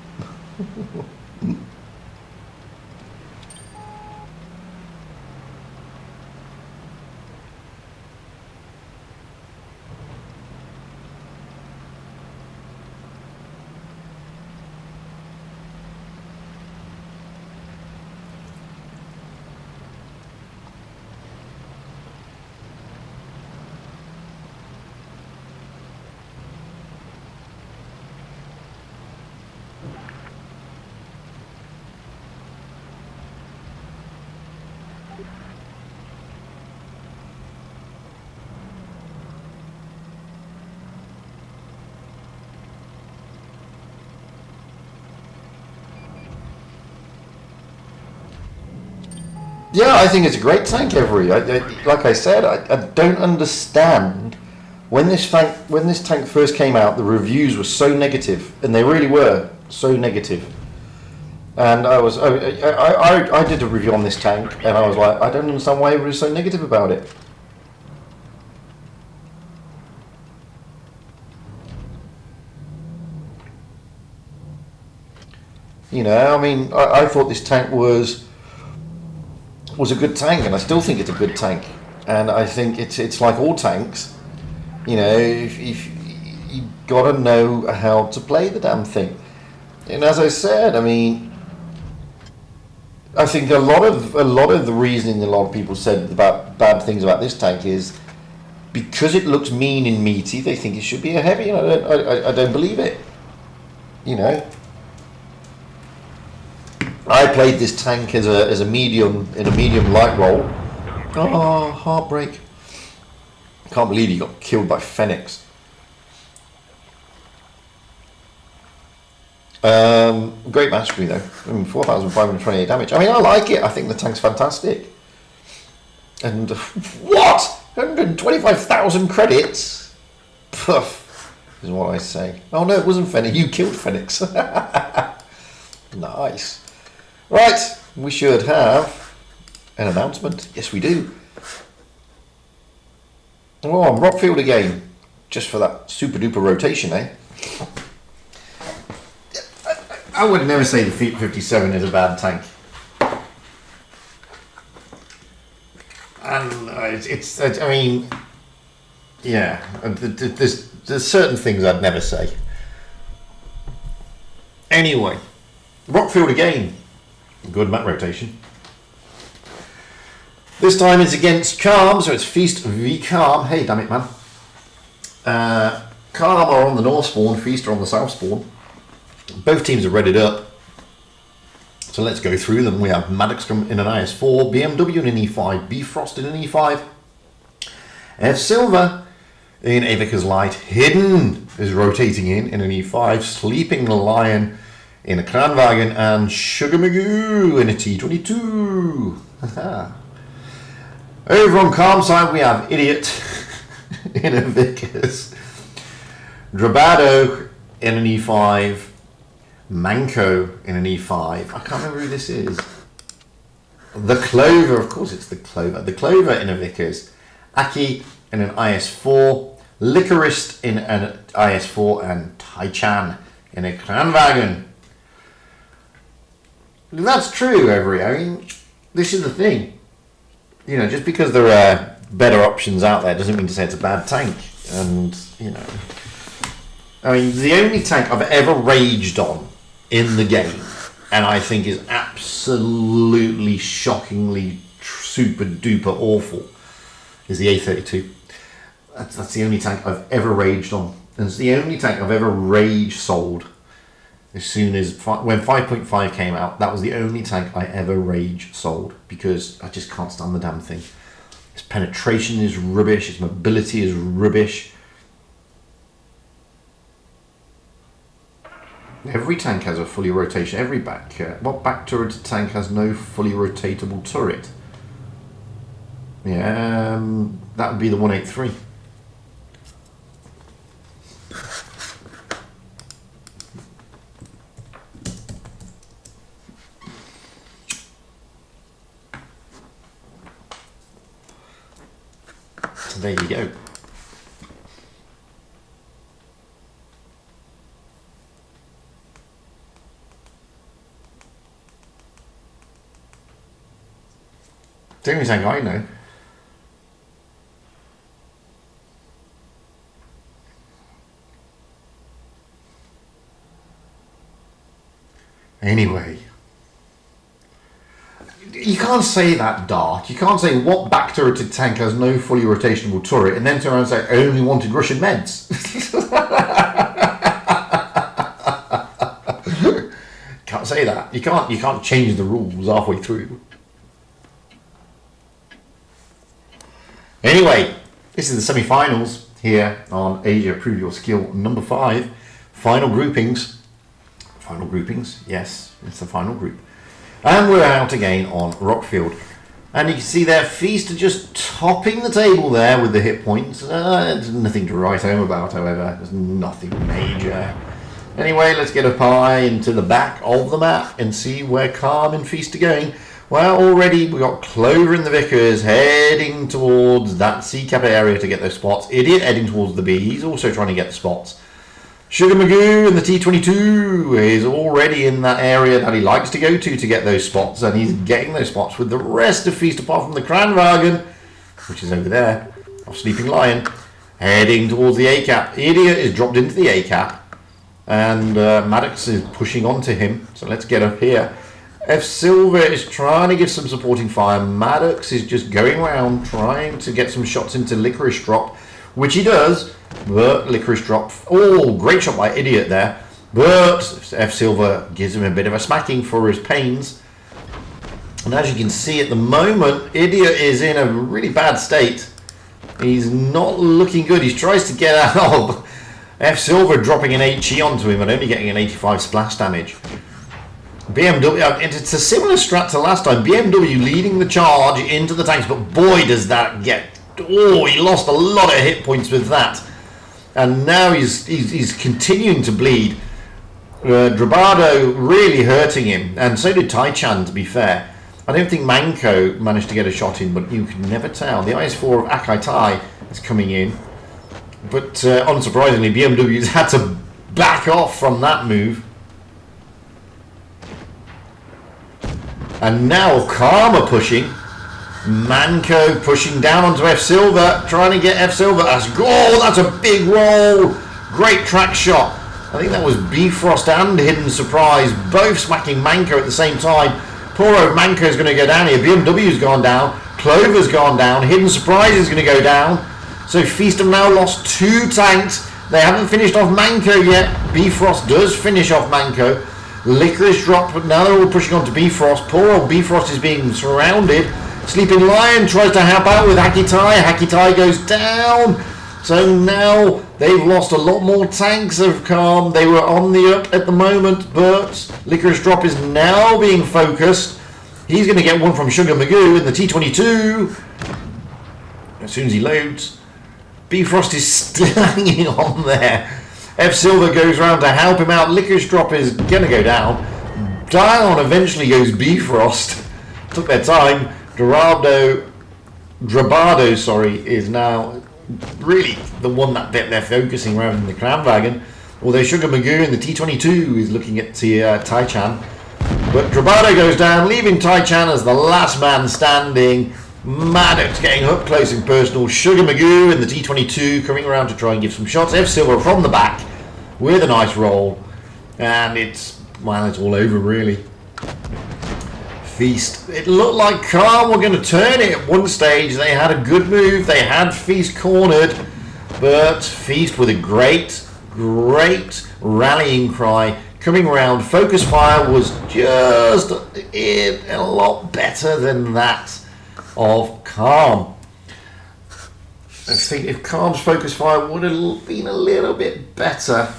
Yeah, I think it's a great tank, Every. Like I said, I don't understand when this tank first came out. The reviews were so negative, and they really were so negative. And I did a review on this tank, and I was like, I don't understand why everybody's so negative about it. You know, I mean, I thought this tank was a good tank, and I still think it's a good tank. And I think it's like all tanks. You know, if you gotta know how to play the damn thing. And as I said, I mean, I think a lot of the reasoning a lot of people said about bad things about this tank is because it looks mean and meaty. They think it should be a heavy. And I don't believe it. You know. I played this tank as a medium in a medium light roll. Oh, heartbreak! Can't believe he got killed by Phoenix. Great match for me though. I mean, 4,528 damage. I mean, I like it. I think the tank's fantastic. And what? 125,000 credits? Puff is what I say. Oh no, it wasn't Phoenix. You killed Phoenix. Nice. Right, we should have an announcement. Yes, we do. Oh, on Rockfield again, just for that super duper rotation, eh? I would never say the Feet 57 is a bad tank. And I mean, yeah, there's certain things I'd never say. Anyway, Rockfield again. Good map rotation. This time it's against Calm, so it's Feast v Calm. Hey, damn it, man. Calm are on the north spawn, Feast are on the south spawn. Both teams are readied up. So let's go through them. We have Maddox in an IS4, BMW in an E5, Bfrost in an E5, F Silver in a Vickers Light, Hidden is rotating in an E5, Sleeping Lion in a Kranwagen, and Sugar Magoo in a T22. Over on Calm side we have Idiot in a Vickers, Drabado in an E5, Manco in an E5. I can't remember who this is. The Clover, of course it's the Clover. The Clover in a Vickers, Aki in an IS4, Licorist in an IS4, and Tai-Chan in a Kranwagen. That's true, Avery. I mean, this is the thing. You know, just because there are better options out there doesn't mean to say it's a bad tank. And, you know, I mean, the only tank I've ever raged on in the game, and I think is absolutely shockingly super duper awful, is the A32. That's the only tank I've ever raged on. And it's the only tank I've ever rage sold. As soon as, when 5.5 came out, that was the only tank I ever rage sold, because I just can't stand the damn thing. Its penetration is rubbish, its mobility is rubbish. Every tank has a fully rotation, every back. What back turret tank has no fully rotatable turret? Yeah, that would be the 183. So there you go. The only thing I know. Anyway. You can't say that, Dart. You can't say what back turreted tank has no fully rotationable turret and then turn around and say I only wanted Russian meds. Can't say that. You can't change the rules halfway through. Anyway, this is the semi-finals here on Asia Prove Your Skill number 5. Final groupings. Final groupings, yes, it's the final group. And we're out again on Rockfield. And you can see there, Feast are just topping the table there with the hit points. There's nothing to write home about, however. There's nothing major. Anyway, let's get up high into the back of the map and see where Calm and Feast are going. Well, already we got Clover and the Vickers heading towards that C Kappa area to get those spots. Idiot heading towards the B. He's also trying to get the spots. Sugar Magoo and the T22 is already in that area that he likes to go to get those spots, and he's getting those spots with the rest of Feast apart from the Kranwagen, which is over there, of Sleeping Lion, heading towards the A cap. Idiot is dropped into the A cap, and Maddox is pushing onto him. So let's get up here. F Silver is trying to give some supporting fire. Maddox is just going around trying to get some shots into Licorice Drop, which he does. But Licorice Drop, oh, great shot by Idiot there. But F Silver gives him a bit of a smacking for his pains. And as you can see at the moment, Idiot is in a really bad state. He's not looking good. He tries to get out of F Silver dropping an HE onto him and only getting an 85 splash damage. BMW, it's a similar strat to last time. BMW leading the charge into the tanks, but boy does that get... Oh, he lost a lot of hit points with that. And now he's continuing to bleed. Drabado really hurting him, and so did Tai-Chan, to be fair. I don't think Manko managed to get a shot in, but you can never tell. The IS-4 of Akai Tai is coming in. But unsurprisingly, BMW's had to back off from that move. And now Karma pushing. Manko pushing down onto F Silver, trying to get F Silver. That's a big roll. Great track shot. I think that was Bifrost and Hidden Surprise, both smacking Manko at the same time. Poor old Manko's going to go down here. BMW's gone down. Clover's gone down. Hidden Surprise is going to go down. So Feast have now lost 2 tanks. They haven't finished off Manko yet. Bifrost does finish off Manko. Licorice Drop, but now they're all pushing on to Bifrost. Poor old Bifrost is being surrounded. Sleeping Lion tries to help out with Hakitai. Hakitai goes down. So now they've lost a lot more tanks of Calm. They were on the up at the moment, but Licorice Drop is now being focused. He's going to get one from Sugar Magoo in the T22. As soon as he loads, Bifrost is still hanging on there. F Silver goes around to help him out. Licorice Drop is going to go down. Down eventually goes Bifrost. Took their time. Drabado, is now really the one that they're focusing rather than the Kranwagen. Although Sugar Magoo in the T22 is looking at Tai-Chan. But Drabado goes down, leaving Tai-Chan as the last man standing. Maddox getting up close and personal. Sugar Magoo in the T22 coming around to try and give some shots. F Silver from the back with a nice roll. And it's all over really. Feast. It looked like Calm were going to turn it at one stage. They had a good move. They had Feast cornered. But Feast with a great rallying cry coming around. Focus fire was just a lot better than that of Calm. I think if Calm's focus fire would have been a little bit better,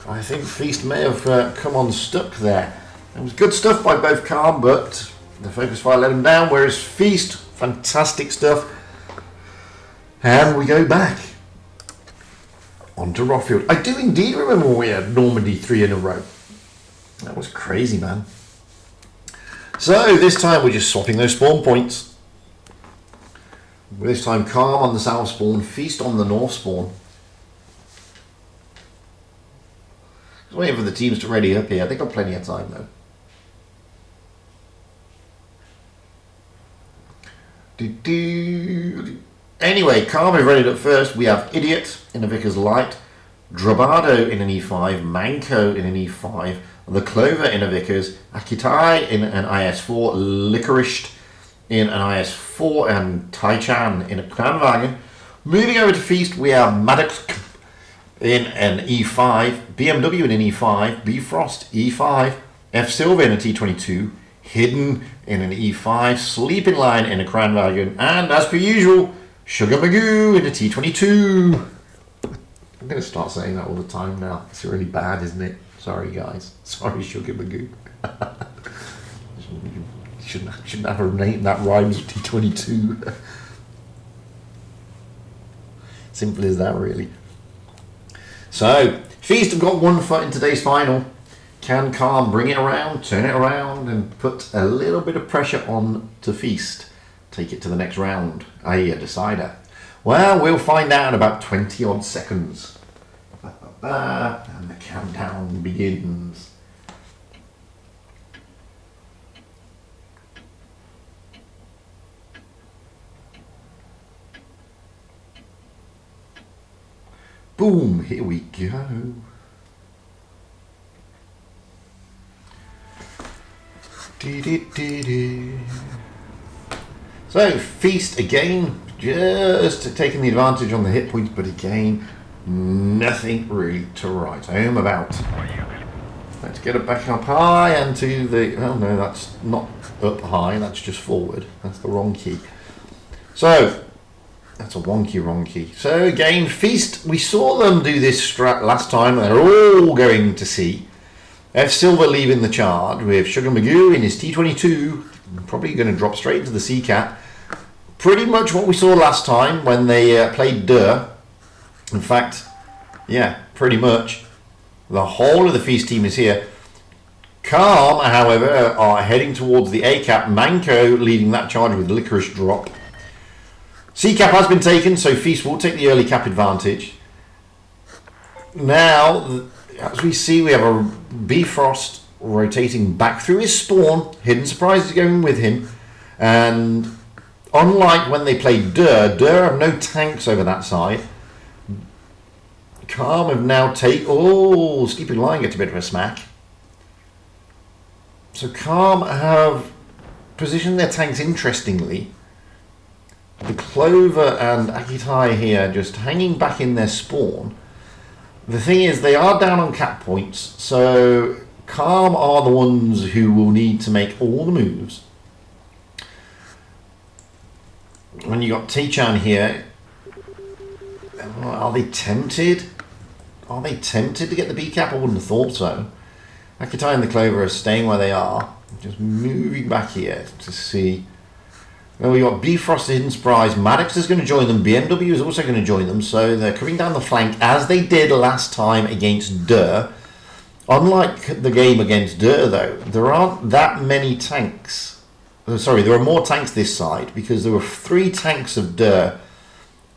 I think Feast may have come unstuck there. It was good stuff by both Calm, but the focus fire let him down, whereas Feast, fantastic stuff. And we go back onto Rockfield. I do indeed remember when we had Normandy 3 in a row. That was crazy, man. So this time we're just swapping those spawn points. This time Calm on the south spawn, Feast on the north spawn. Just waiting for the teams to ready up here. They've got plenty of time though. Anyway, Calm is ready up first. We have Idiot in a Vickers Light, Drabado in an E5, Manko in an E5, the Clover in a Vickers, Akitai in an IS4, Licorice in an IS4, and Tai-Chan in a Kranwagen. Moving over to Feast, we have Maddox in an E5, BMW in an E5, Bifrost E5, F Silver in a T22, Hidden in an E5, Sleeping Lion in a Kranwagen, and as per usual, Sugar Magoo in a T22. I'm going to start saying that all the time now. It's really bad, isn't it? Sorry, guys. Sorry, Sugar Magoo. Shouldn't have a name that rhymes with T22. Simple as that, really. So, Feast have got one foot in today's final. Can Calm bring it around, turn it around, and put a little bit of pressure on to Feast? Take it to the next round, i.e. a decider. Well, we'll find out in about 20 odd seconds. And the countdown begins. Boom, here we go. So, Feast again, just taking the advantage on the hit points, but again, nothing really to write home about. Let's get it back up high and to the... Oh no, that's not up high, that's just forward. That's the wrong key. So, that's a wrong key. So again, Feast, we saw them do this strat last time. They're all going to C. F Silver leaving the charge with Sugar Magoo in his T22. Probably going to drop straight into the C cap. Pretty much what we saw last time when they played Durr. In fact, yeah, pretty much. The whole of the Feast team is here. Calm, however, are heading towards the A cap. Manco leading that charge with Licorice Drop. C cap has been taken, so Feast will take the early cap advantage. Now, as we see, we have a Bifrost rotating back through his spawn. Hidden Surprise is going with him. And unlike when they played Durr, Durr have no tanks over that side. Calm have now taken... Oh, Sleeping Lion gets a bit of a smack. So Calm have positioned their tanks interestingly. The Clover and Akitai here just hanging back in their spawn. The thing is, they are down on cap points, so Calm are the ones who will need to make all the moves. When you got T-Chan here, are they tempted? Are they tempted to get the B cap? I wouldn't have thought so. Akitai and the Clover are staying where they are, just moving back here to see. Well, we got Bifrost, Hidden Surprise. Maddox is going to join them. BMW is also going to join them. So they're coming down the flank as they did last time against Durr. Unlike the game against Durr, though, there aren't that many tanks. Sorry, there are more tanks this side because there were 3 tanks of Durr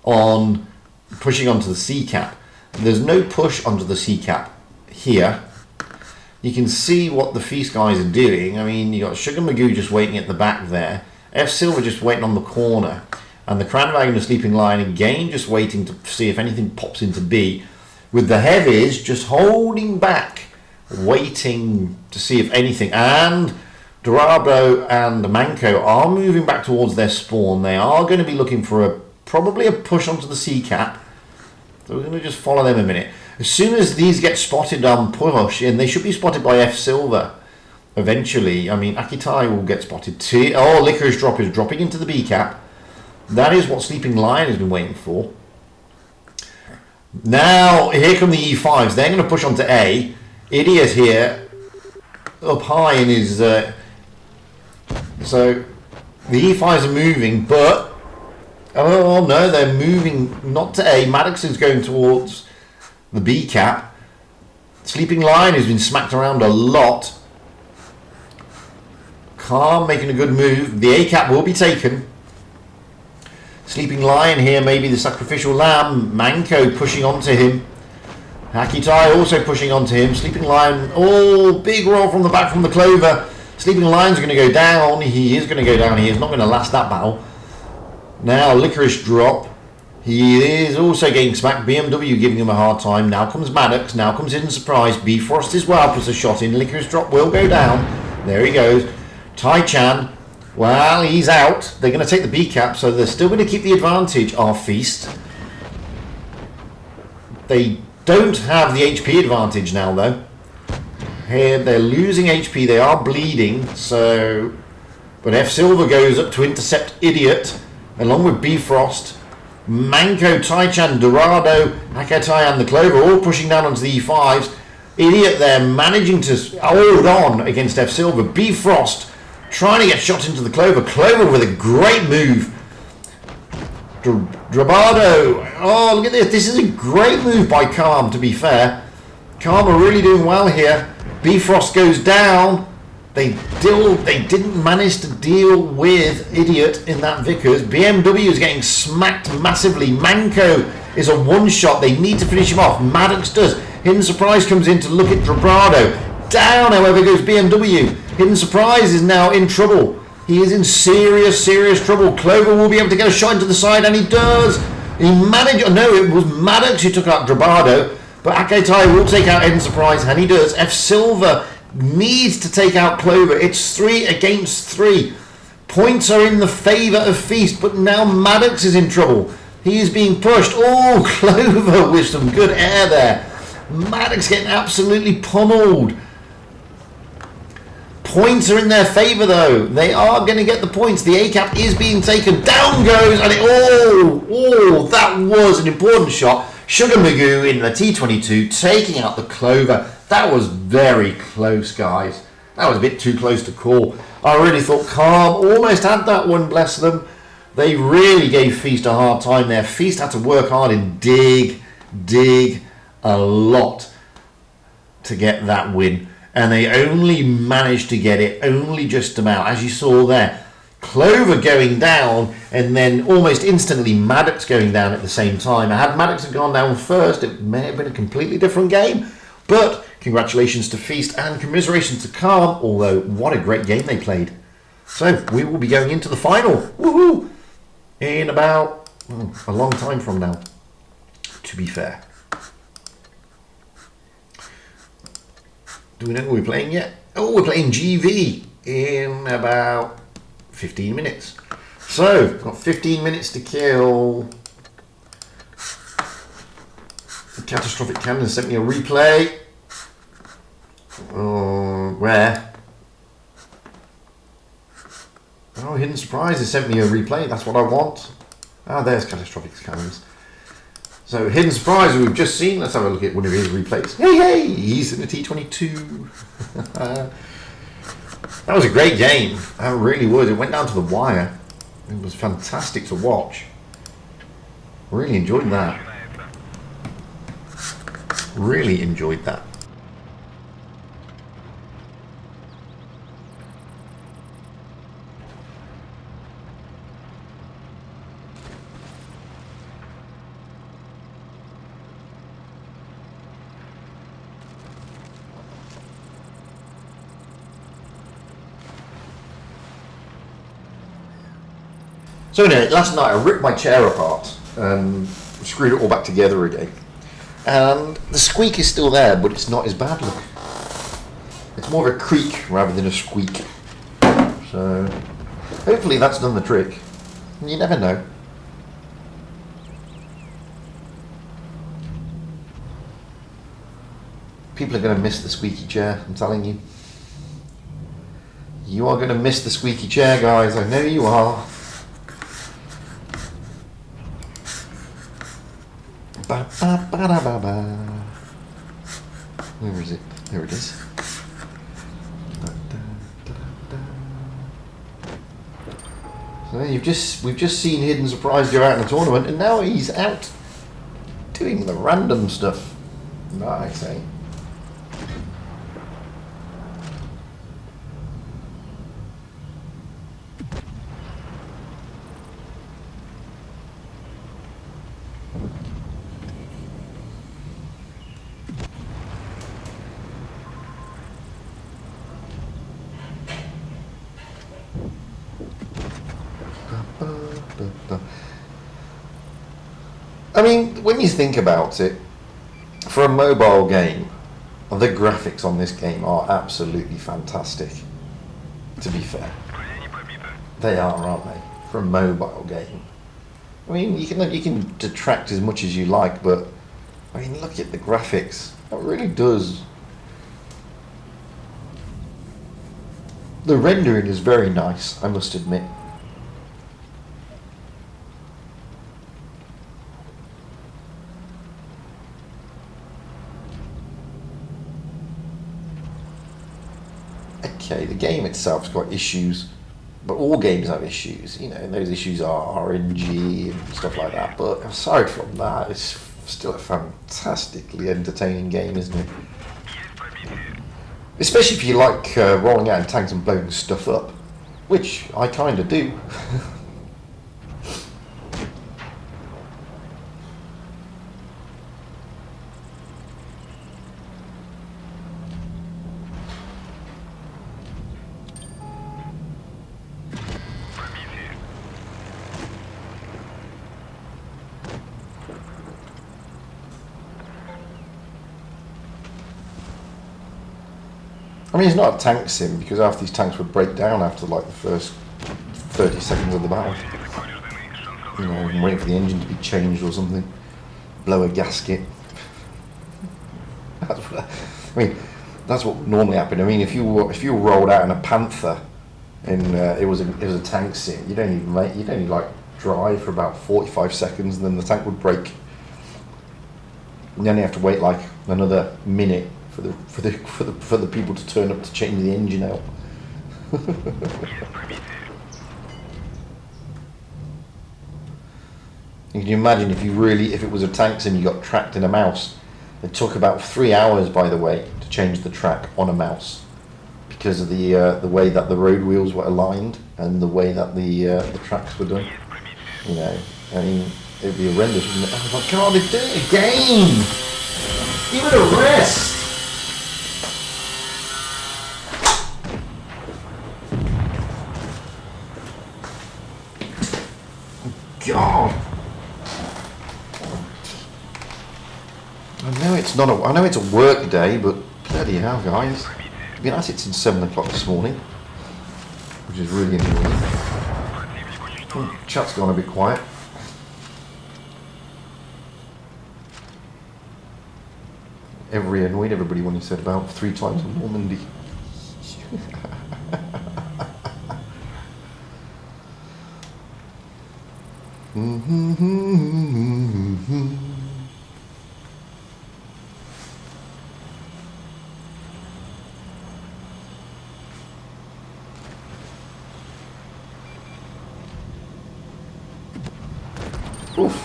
on pushing onto the C cap. There's no push onto the C cap here. You can see what the Feast guys are doing. I mean, you got Sugar Magoo just waiting at the back there. F Silver just waiting on the corner, and the Cranwagon and the Sleeping Lion again just waiting to see if anything pops into B, with the Heavies just holding back, waiting to see if anything. And Dorado and Manco are moving back towards their spawn. They are going to be looking for probably a push onto the C cap, so we're going to just follow them a minute. As soon as these get spotted on push, and they should be spotted by F Silver eventually. I mean, Akitai will get spotted too. Oh, Licorice Drop is dropping into the B cap. That is what Sleeping Lion has been waiting for. Now, here come the E5s. They're going to push onto A. Idiot here, up high in his... so, the E5s are moving, but... Oh, no, they're moving not to A. Maddox is going towards the B cap. Sleeping Lion has been smacked around a lot. Calm making a good move. The A cap will be taken. Sleeping Lion here, maybe the sacrificial lamb. Manco pushing onto him. Akitai also pushing onto him. Sleeping Lion, oh, big roll from the back from the Clover. Sleeping Lion's going to go down. He is going to go down. He is not going to last that battle. Now, Licorice Drop. He is also getting smacked. BMW giving him a hard time. Now comes Maddox. Now comes Hidden Surprise. Bifrost as well puts a shot in. Licorice Drop will go down. There he goes. Tai-Chan, well, he's out. They're going to take the B cap, so they're still going to keep the advantage of Feast. They don't have the HP advantage now, though. Here, they're losing HP. They are bleeding, so... But F Silver goes up to intercept Idiot, along with Bifrost. Manco, Tai-Chan, Dorado, Hakatai, and the Clover all pushing down onto the E5s. Idiot there managing to hold on against F Silver. Bifrost trying to get shot into the Clover. Clover with a great move. Drabado. Oh, look at this. This is a great move by Calm, to be fair. Calm are really doing well here. Bifrost goes down. They didn't manage to deal with Idiot in that Vickers. BMW is getting smacked massively. Manco is a one-shot. They need to finish him off. Maddox does. Hidden Surprise comes in to look at Drabrado. Down, however, goes BMW. Hidden Surprise is now in trouble. He is in serious trouble. Clover will be able to get a shot into the side, and he does. He managed. Oh no, it was Maddox who took out Drabrado, but Aketai will take out Hidden Surprise, and he does. F Silver needs to take out Clover. It's 3 against 3. Points are in the favour of Feast, but now Maddox is in trouble. He is being pushed. Oh, Clover with some good air there. Maddox getting absolutely pummeled. Points are in their favour though. They are going to get the points. The A-cap is being taken. Down goes, and that was an important shot. Sugar Magoo in the T22 taking out the Clover. That was very close, guys. That was a bit too close to call. I really thought Calm almost had that one, bless them. They really gave Feast a hard time there. Feast had to work hard and dig a lot to get that win. And they only managed to get it only just about, as you saw there. Clover going down, and then almost instantly Maddox going down at the same time. Had Maddox had gone down first, it may have been a completely different game. But congratulations to Feast and commiserations to Calm, although what a great game they played. So we will be going into the final, woohoo, in about a long time from now, to be fair. Do we know who we're playing yet? Oh, we're playing GV in about 15 minutes. So, got 15 minutes to kill. The Catastrophic Cannon sent me a replay. Where? Oh, Hidden Surprise has sent me a replay. That's what I want. Ah, there's Catastrophic Cannons. So, Hidden Surprise, we've just seen. Let's have a look at one of his replays. Hey, he's in the T22. That was a great game. That really was. It went down to the wire. It was fantastic to watch. Really enjoyed that. Really enjoyed that. So anyway, last night I ripped my chair apart and screwed it all back together again. And the squeak is still there, but it's not as bad. Look. It's more of a creak rather than a squeak. So hopefully that's done the trick. You never know. People are going to miss the squeaky chair, I'm telling you. You are going to miss the squeaky chair, guys. I know you are. Where is it? There it is. So we've just seen Hidden Surprise go out in the tournament, and now he's out doing the random stuff. I say. I mean, when you think about it, for a mobile game, the graphics on this game are absolutely fantastic, to be fair. They are, aren't they? For a mobile game. I mean, you can detract as much as you like, but I mean, look at the graphics. It really does. The rendering is very nice, I must admit. Okay, the game itself's got issues, but all games have issues, you know, and those issues are RNG and stuff like that, but aside from that, it's still a fantastically entertaining game, isn't it? Especially if you like rolling out in tanks and blowing stuff up, which I kind of do. I mean, it's not a tank sim because half these tanks would break down after like the first 30 seconds of the battle. You know, and waiting for the engine to be changed or something. Blow a gasket. That's what, I mean, that's what normally happened. I mean, if you rolled out in a Panther and it was a tank sim, you'd only like drive for about 45 seconds and then the tank would break. And then you have to wait like another minute for the people to turn up to change the engine out. Can you imagine if it was a tank sim, you got tracked in a mouse? It took about 3 hours, by the way, to change the track on a mouse because of the way that the road wheels were aligned and the way that the tracks were done. You know, I mean, it'd be horrendous, wouldn't it? Oh my God, they've done it again! Give it a rest! God! I know it's a work day, but bloody hell, guys. I've been at it since 7 o'clock this morning, which is really annoying. Oh, chat's gone a bit quiet. Annoyed everybody when he said about 3 times in Normandy. Oof.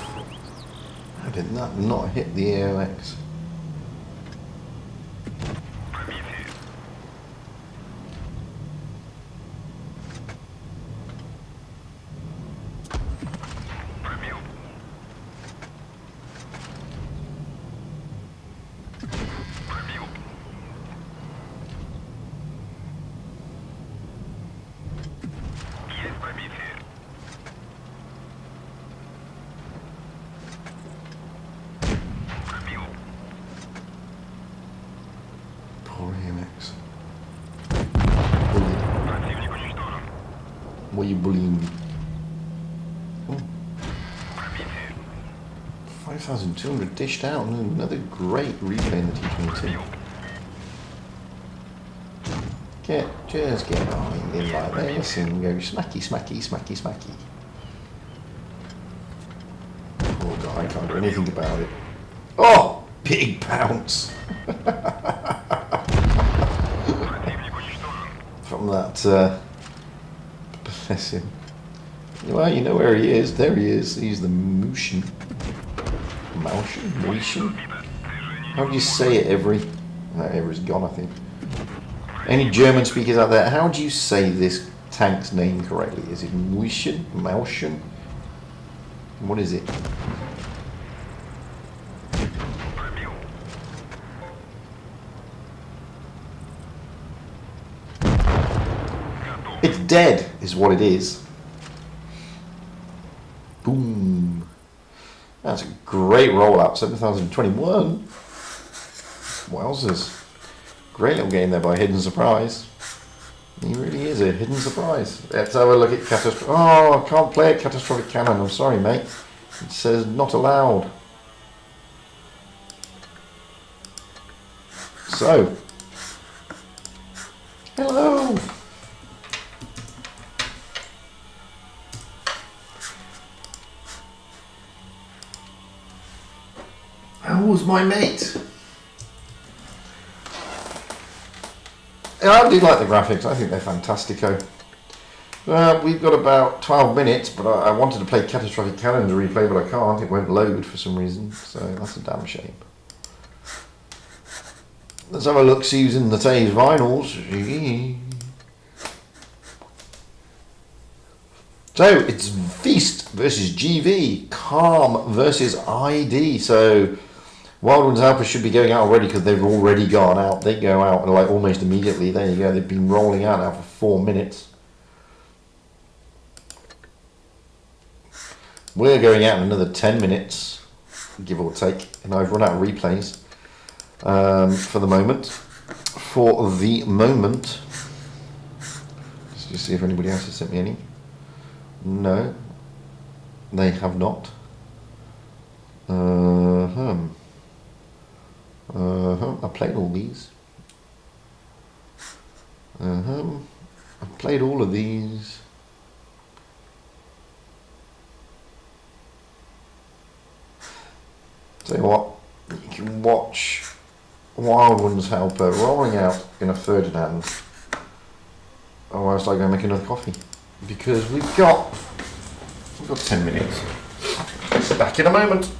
How did that not hit the AOX? Poor AMX. Bullied. What are you bullying me? Oh. 5,200 dished out. Another great replay in the T22. Just get on in like this and go smacky, smacky, smacky, smacky. Poor guy, can't do anything about it. Oh! Big bounce! From that, bless him. Well, you know where he is. There he is. He's the Mooshin. Mooshin? How do you say it, Every? No, Every's gone, I think. Any German speakers out there, how do you say this tank's name correctly? Is it Mooshin? Moushin? What is it? It's dead, is what it is. Boom. That's a great rollout, 7,021. Wowzers. Great little game there by Hidden Surprise. He really is a hidden surprise. Let's have a look at Catastrophic. Oh, I can't play a Catastrophic Cannon. I'm sorry, mate. It says not allowed. So. Hello. How was my mate? Yeah, I do like the graphics. I think they're fantastico. We've got about 12 minutes, but I wanted to play Catastrophic Cannon to replay, but I can't. It won't load for some reason, so that's a damn shame. Let's have a look, see who's in the Tays finals. So it's Feast versus GV, Calm versus ID. So Wild Ones Alpha should be going out already because they've already gone out. They go out like almost immediately. There you go. They've been rolling out now for 4 minutes. We're going out in another 10 minutes, give or take, and I've run out of replays for the moment. Let's just see if anybody else has sent me any. No, they have not. I played all these. I played all of these. Tell you what, you can watch Wild Ones Helper rolling out in a Ferdinand. Otherwise, I go make another coffee because we've got 10 minutes. Back in a moment.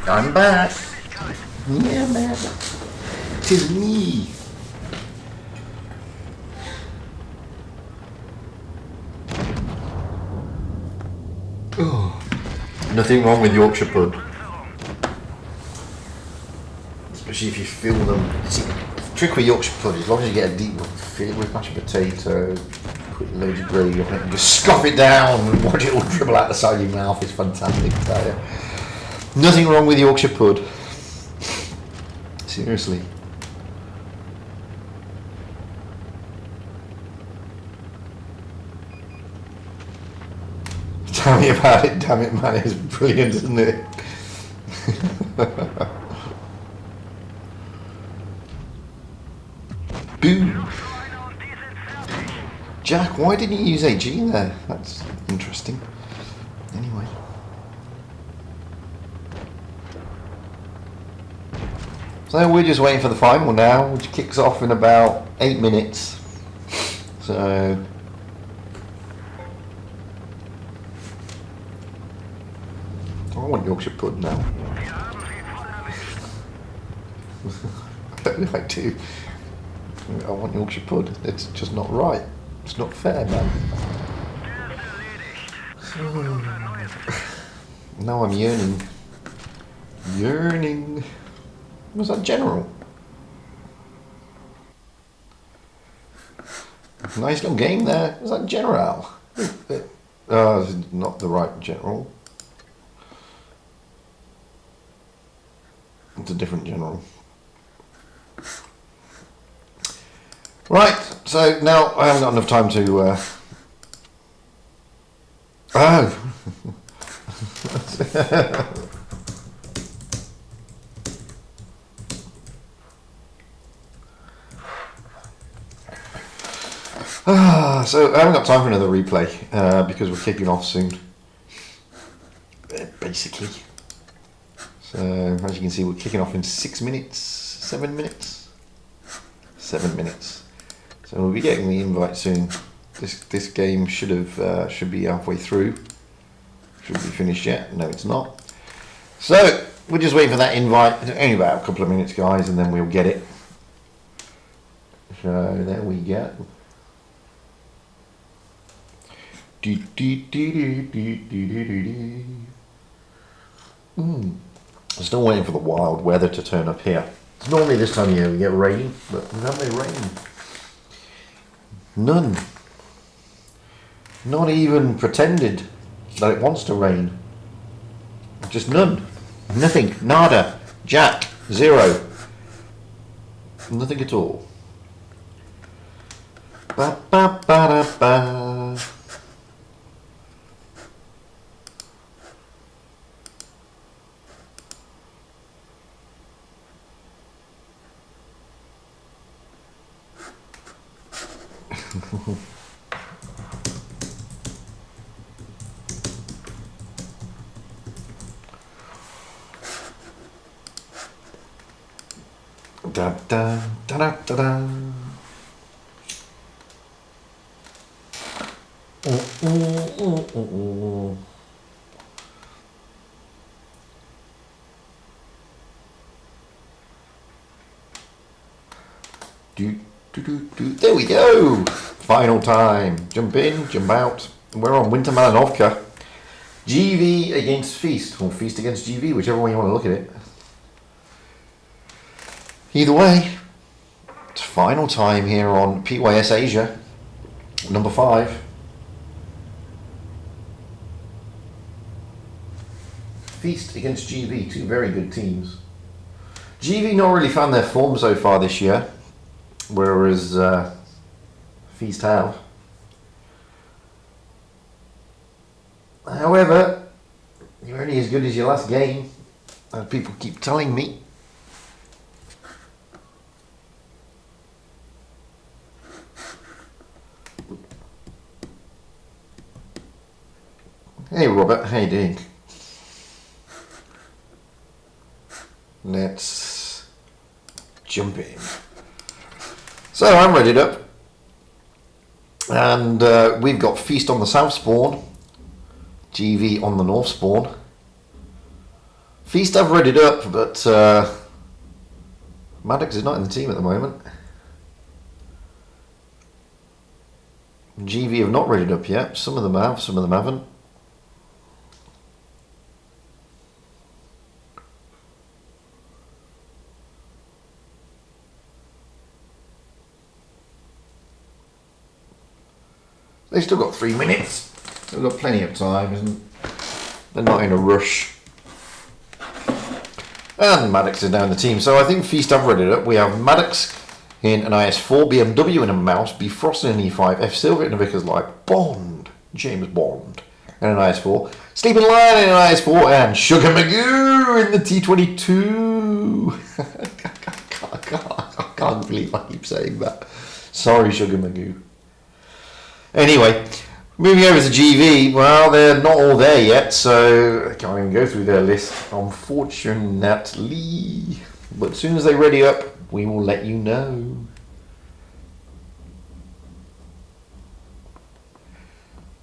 I'm back. Yeah, man. 'Tis me. Oh, nothing wrong with Yorkshire pud. Especially if you fill them. See, the trick with Yorkshire pud, as long as you get a deep one, fill it with mashed potato, put loads of gravy on it, and just scoff it down and watch it all dribble out the side of your mouth. It's fantastic, I tell you. Nothing wrong with Yorkshire pud. Seriously. Tell me about it, damn it, man. It's brilliant, isn't it? Boom. Jack, why didn't you use AG there? That's interesting. Anyway. So we're just waiting for the final now, which kicks off in about 8 minutes. So I want Yorkshire pud now. I don't like to. I want Yorkshire pud. It's just not right. It's not fair, man. Now I'm yearning. Yearning. Was that General? Nice little game there. Was that General? This is not the right General. It's a different General. Right, so now I haven't got enough time to... Oh! So I haven't got time for another replay because we're kicking off soon. Basically. So as you can see, we're kicking off in 6 minutes, 7 minutes, 7 minutes. So we'll be getting the invite soon. This game should be halfway through. Should be finished yet? No, it's not. So we're just waiting for that invite. Only about a couple of minutes, guys, and then we'll get it. So there we go. Still waiting for the wild weather to turn up here. It's normally this time of year we get rain, but we haven't had rain. None. Not even pretended that it wants to rain. Just none. Nothing. Nada. Jack. Zero. Nothing at all. Ba ba ba da ba. Da da da da da da. There we go. Final time. Jump in, jump out. We're on Winter Malanovka. GV against Feast, or Feast against GV, whichever way you want to look at it. Either way, it's final time here on PYS Asia, number 5. Feast against GV, two very good teams. GV not really found their form so far this year, whereas Feast have. However, you're only as good as your last game, as people keep telling me. Hey Robert, how you doing? Let's jump in. So I'm readied up, and we've got Feast on the south spawn, GV on the north spawn. Feast have readied up, but Maddox is not in the team at the moment. GV have not readied up yet. Some of them have, some of them haven't. They've still got 3 minutes. They've got plenty of time, they're not in a rush. And Maddox is now in the team. So I think Feast have read it up. We have Maddox in an IS4, BMW in a mouse, Bifrost in an E5, F Silver in a Vickers Light, Bond, James Bond in an IS4, Sleeping Lion in an IS4, and Sugar Magoo in the T22. I can't believe I keep saying that. Sorry, Sugar Magoo. Anyway, moving over to GV, well, they're not all there yet, so I can't even go through their list, unfortunately. But as soon as they're ready up, we will let you know.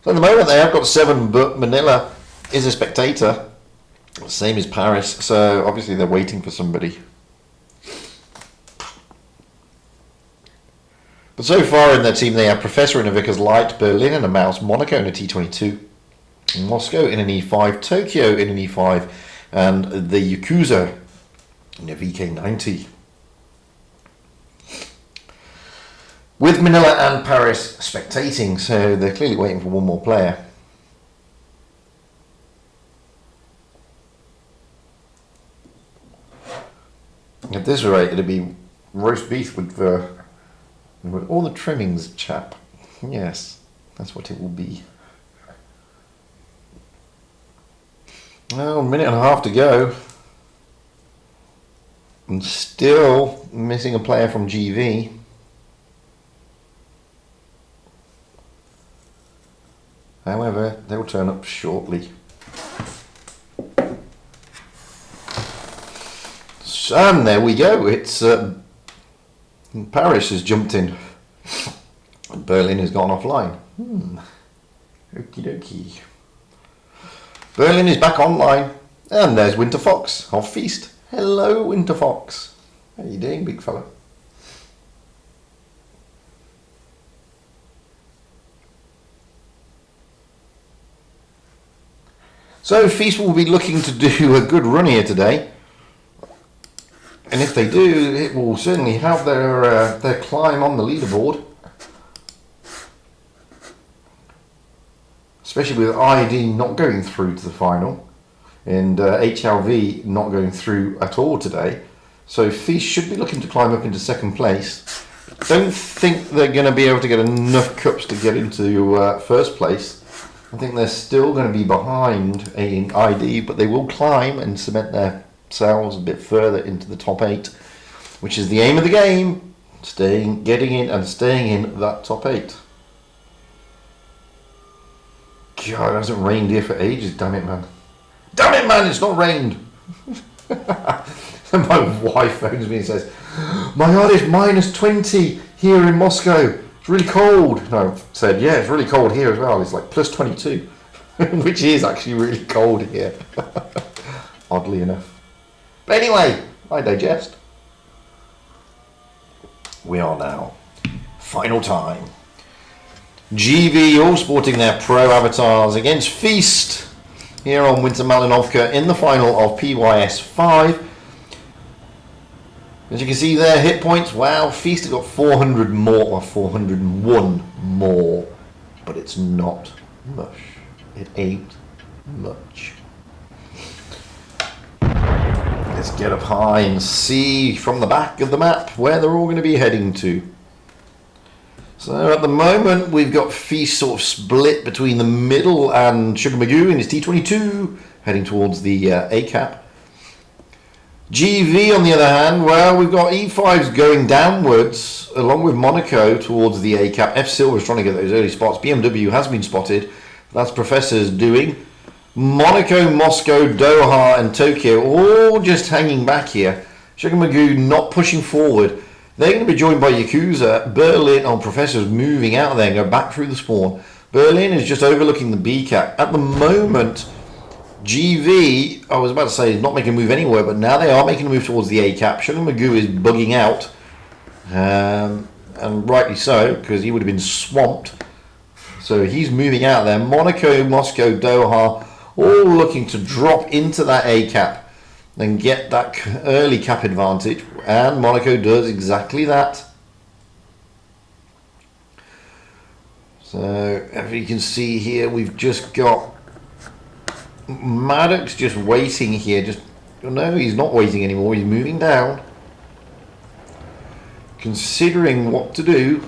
So at the moment they have got 7, but Manila is a spectator, same as Paris, so obviously they're waiting for somebody. But so far in their team they have Professor in a Vickers Light, Berlin in a Mouse, Monaco in a T22, Moscow in an E5, Tokyo in an E5, and the Yakuza in a VK90. With Manila and Paris spectating, so they're clearly waiting for one more player. At this rate, it'd be roast beef with all the trimmings, chap. Yes, that's what it will be. Well, a minute and a half to go. And still missing a player from GV. However, they'll turn up shortly. And there we go. It's Paris has jumped in. Berlin has gone offline. Okie dokie. Berlin is back online. And there's Winter Fox of Feast. Hello, Winter Fox. How you doing, big fella? So Feast will be looking to do a good run here today. And if they do, it will certainly help their climb on the leaderboard. Especially with ID not going through to the final. And HLV not going through at all today. So Feast should be looking to climb up into second place. Don't think they're going to be able to get enough cups to get into first place. I think they're still going to be behind ID, but they will climb and cement themselves a bit further into the top 8, which is the aim of the game. Getting in and staying in that top 8. God, it hasn't rained here for ages, damn it, man. Damn it, man, it's not rained. And my wife phones me and says, my God, it's minus 20 here in Moscow. It's really cold. And I said, yeah, it's really cold here as well. It's like plus 22, which is actually really cold here, oddly enough. But anyway, I digest. We are now. Final time. GV all sporting their pro avatars against Feast here on Winter Malinovka in the final of PYS 5. As you can see there, hit points, wow, Feast has got 400 more, or 401 more, but it's not much. It ain't much. Let's get up high and see from the back of the map where they're all going to be heading to. So at the moment, we've got Feast sort of split between the middle and Sugar Magoo in his T22, heading towards the A-cap. GV, on the other hand, well, we've got E5s going downwards, along with Monaco towards the A-cap. F Silver's trying to get those early spots. BMW has been spotted. That's Professor's doing. Monaco, Moscow, Doha, and Tokyo all just hanging back here. Sugar Magoo not pushing forward. They're going to be joined by Yakuza. Berlin, Professor's moving out there and go back through the spawn. Berlin is just overlooking the B-cap. At the moment, GV, I was about to say, is not making a move anywhere, but now they are making a move towards the A-cap. Sugar Magoo is bugging out, and rightly so, because he would have been swamped. So he's moving out there. Monaco, Moscow, Doha, all looking to drop into that A-cap and get that early cap advantage, and Monaco does exactly that. So, as you can see here, we've just got Maddox just waiting here. No, he's not waiting anymore. He's moving down, considering what to do.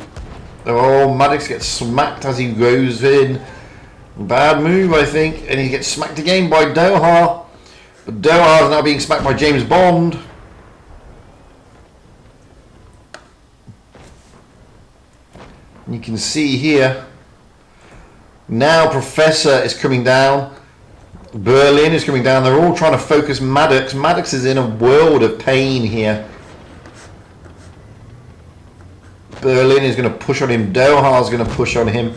Oh, Maddox gets smacked as he goes in. Bad move, I think, and he gets smacked again by Doha. But Doha is now being smacked by James Bond. And you can see here now Professor is coming down. Berlin is coming down. They're all trying to focus Maddox. Maddox is in a world of pain here. Berlin is going to push on him. Doha is going to push on him.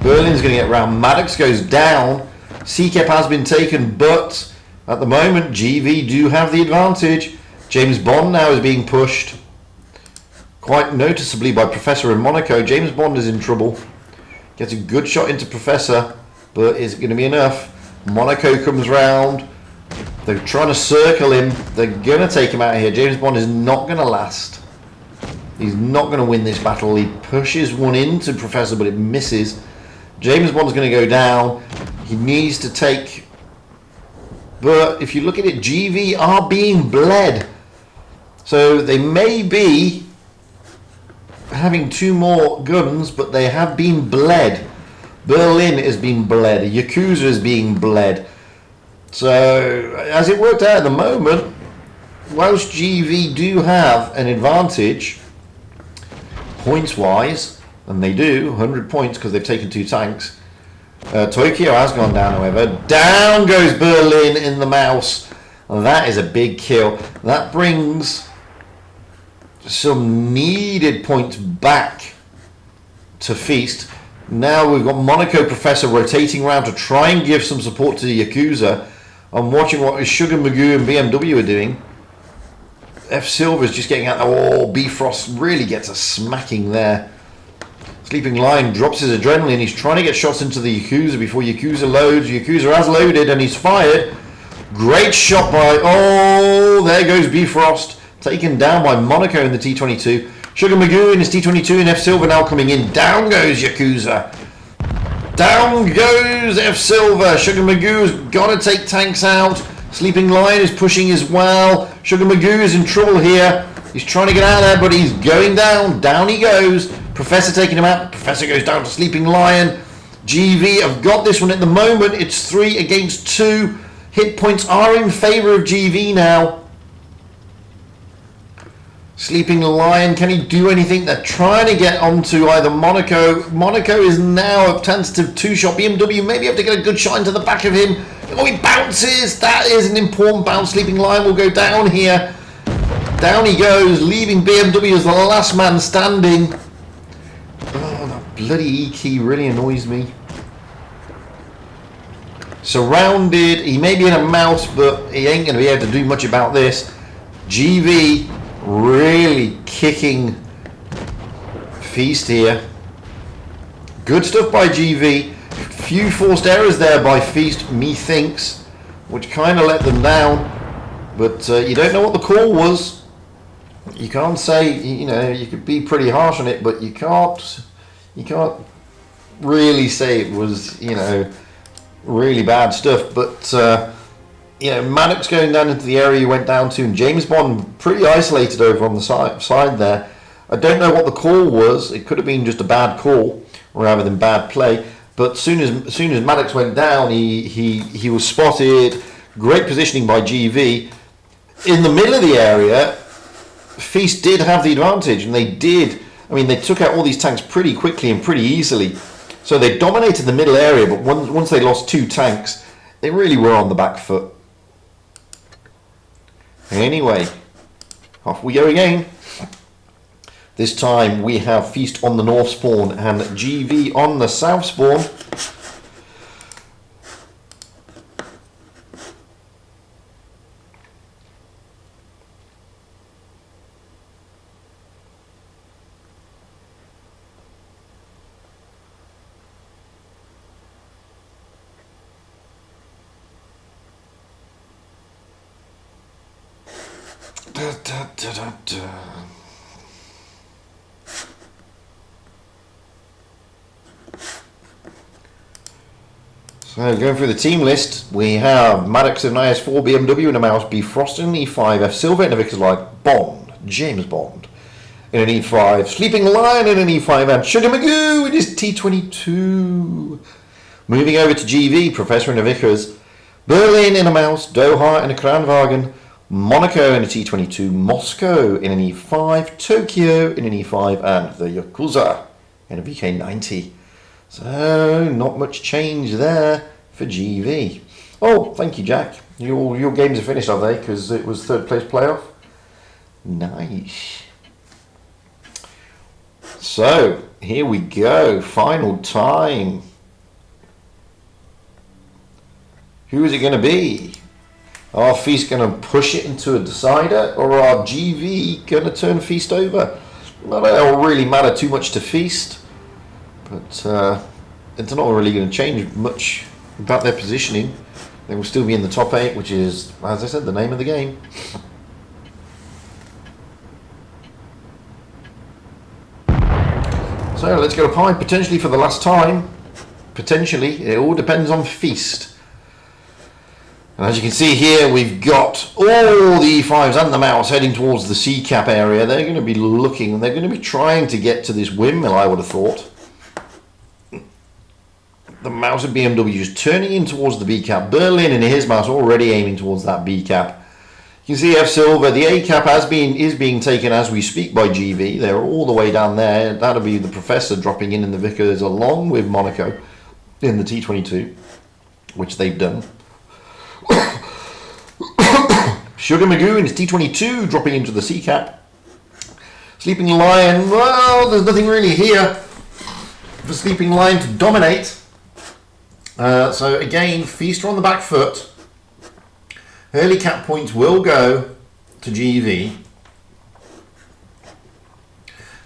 Berlin's going to get round. Maddox goes down. C-cap has been taken, but at the moment GV do have the advantage. James Bond now is being pushed quite noticeably by Professor in Monaco. James Bond is in trouble. Gets a good shot into Professor, but is it going to be enough? Monaco comes round. They're trying to circle him. They're going to take him out of here. James Bond is not going to last. He's not going to win this battle. He pushes one into Professor, but it misses. James Bond's going to go down. He needs to take... But if you look at it, GV are being bled. So they may be having 2 more guns, but they have been bled. Berlin is being bled. Yakuza is being bled. So, as it worked out at the moment, whilst GV do have an advantage, points-wise, and they do, 100 points because they've taken 2 tanks, Tokyo has gone down, however. Down goes Berlin in the mouse. And that is a big kill. That brings some needed points back to Feast. Now we've got Monaco Professor rotating around to try and give some support to the Yakuza. I'm watching what Sugar Magoo and BMW are doing. F Silver's just getting out. Oh, Bifrost really gets a smacking there. Sleeping Lion drops his adrenaline. He's trying to get shots into the Yakuza before Yakuza loads. Yakuza has loaded and he's fired. Great shot by... Oh, there goes Bifrost. Taken down by Monaco in the T-22. Sugar Magoo in his T-22 and F Silver now coming in. Down goes Yakuza. Down goes F Silver. Sugar Magoo's got to take tanks out. Sleeping Lion is pushing as well. Sugar Magoo is in trouble here. He's trying to get out of there, but he's going down. Down he goes. Professor taking him out. Professor goes down to Sleeping Lion. GV have got this one at the moment. It's 3 against 2. Hit points are in favour of GV now. Sleeping Lion, can he do anything? They're trying to get onto either Monaco. Monaco is now a tentative 2-shot. BMW maybe have to get a good shot into the back of him. Oh, he bounces. That is an important bounce. Sleeping Lion will go down here. Down he goes, leaving BMW as the last man standing. Oh, that bloody E key really annoys me. Surrounded. He may be in a mouse, but he ain't going to be able to do much about this. GV really kicking Feast here. Good stuff by GV. Few forced errors there by Feast, methinks, which kind of let them down. But you don't know what the call was. You can't say, you know, you could be pretty harsh on it, but you can't really say it was, you know, really bad stuff. But you know, Maddox going down into the area you went down to, and James Bond pretty isolated over on the side there. I don't know what the call was. It could have been just a bad call rather than bad play. But soon as Maddox went down, he was spotted. Great positioning by GV. In the middle of the area, Feast did have the advantage, and they did. I mean, they took out all these tanks pretty quickly and pretty easily. So they dominated the middle area, but once they lost 2 tanks, they really were on the back foot. Anyway, off we go again. This time we have Feast on the north spawn and GV on the south spawn. So going through the team list, we have Maddox in an IS-4, BMW in a mouse, Bifrost in an E5, F Silver in a Vickers Light, Bond, James Bond in an E5, Sleeping Lion in an E5, and Sugar Magoo in his T-22. Moving over to GV, Professor in a Vickers, Berlin in a mouse, Doha in a Kranwagen, Monaco in a T-22, Moscow in an E5, Tokyo in an E5, and the Yakuza in a VK-90. So, not much change there for GV. Oh, thank you, Jack. Your games are finished, are they? Because it was 3rd place playoff. Nice. So, here we go. Final time. Who is it going to be? Are Feast going to push it into a decider, or are GV going to turn Feast over? Not that it'll really matter too much to Feast, but it's not really going to change much about their positioning. They will still be in the top 8, which is, as I said, the name of the game. So let's go to Pi, potentially for the last time. Potentially, it all depends on Feast. And as you can see here, we've got all the E5s and the mouse heading towards the C-cap area. They're going to be looking, they're going to be trying to get to this windmill, I would have thought. The mouse of BMW is turning in towards the B-cap. Berlin in his mouse already aiming towards that B-cap. You can see F Silver, the A-cap is being taken as we speak by GV. They're all the way down there. That'll be the Professor dropping in the Vickers along with Monaco. in the T22, which they've done. Sugar Magoo in his T22 dropping into the C cap. Sleeping Lion, well, there's nothing really here for Sleeping Lion to dominate. So again, Feast are on the back foot. Early cap points will go to GV.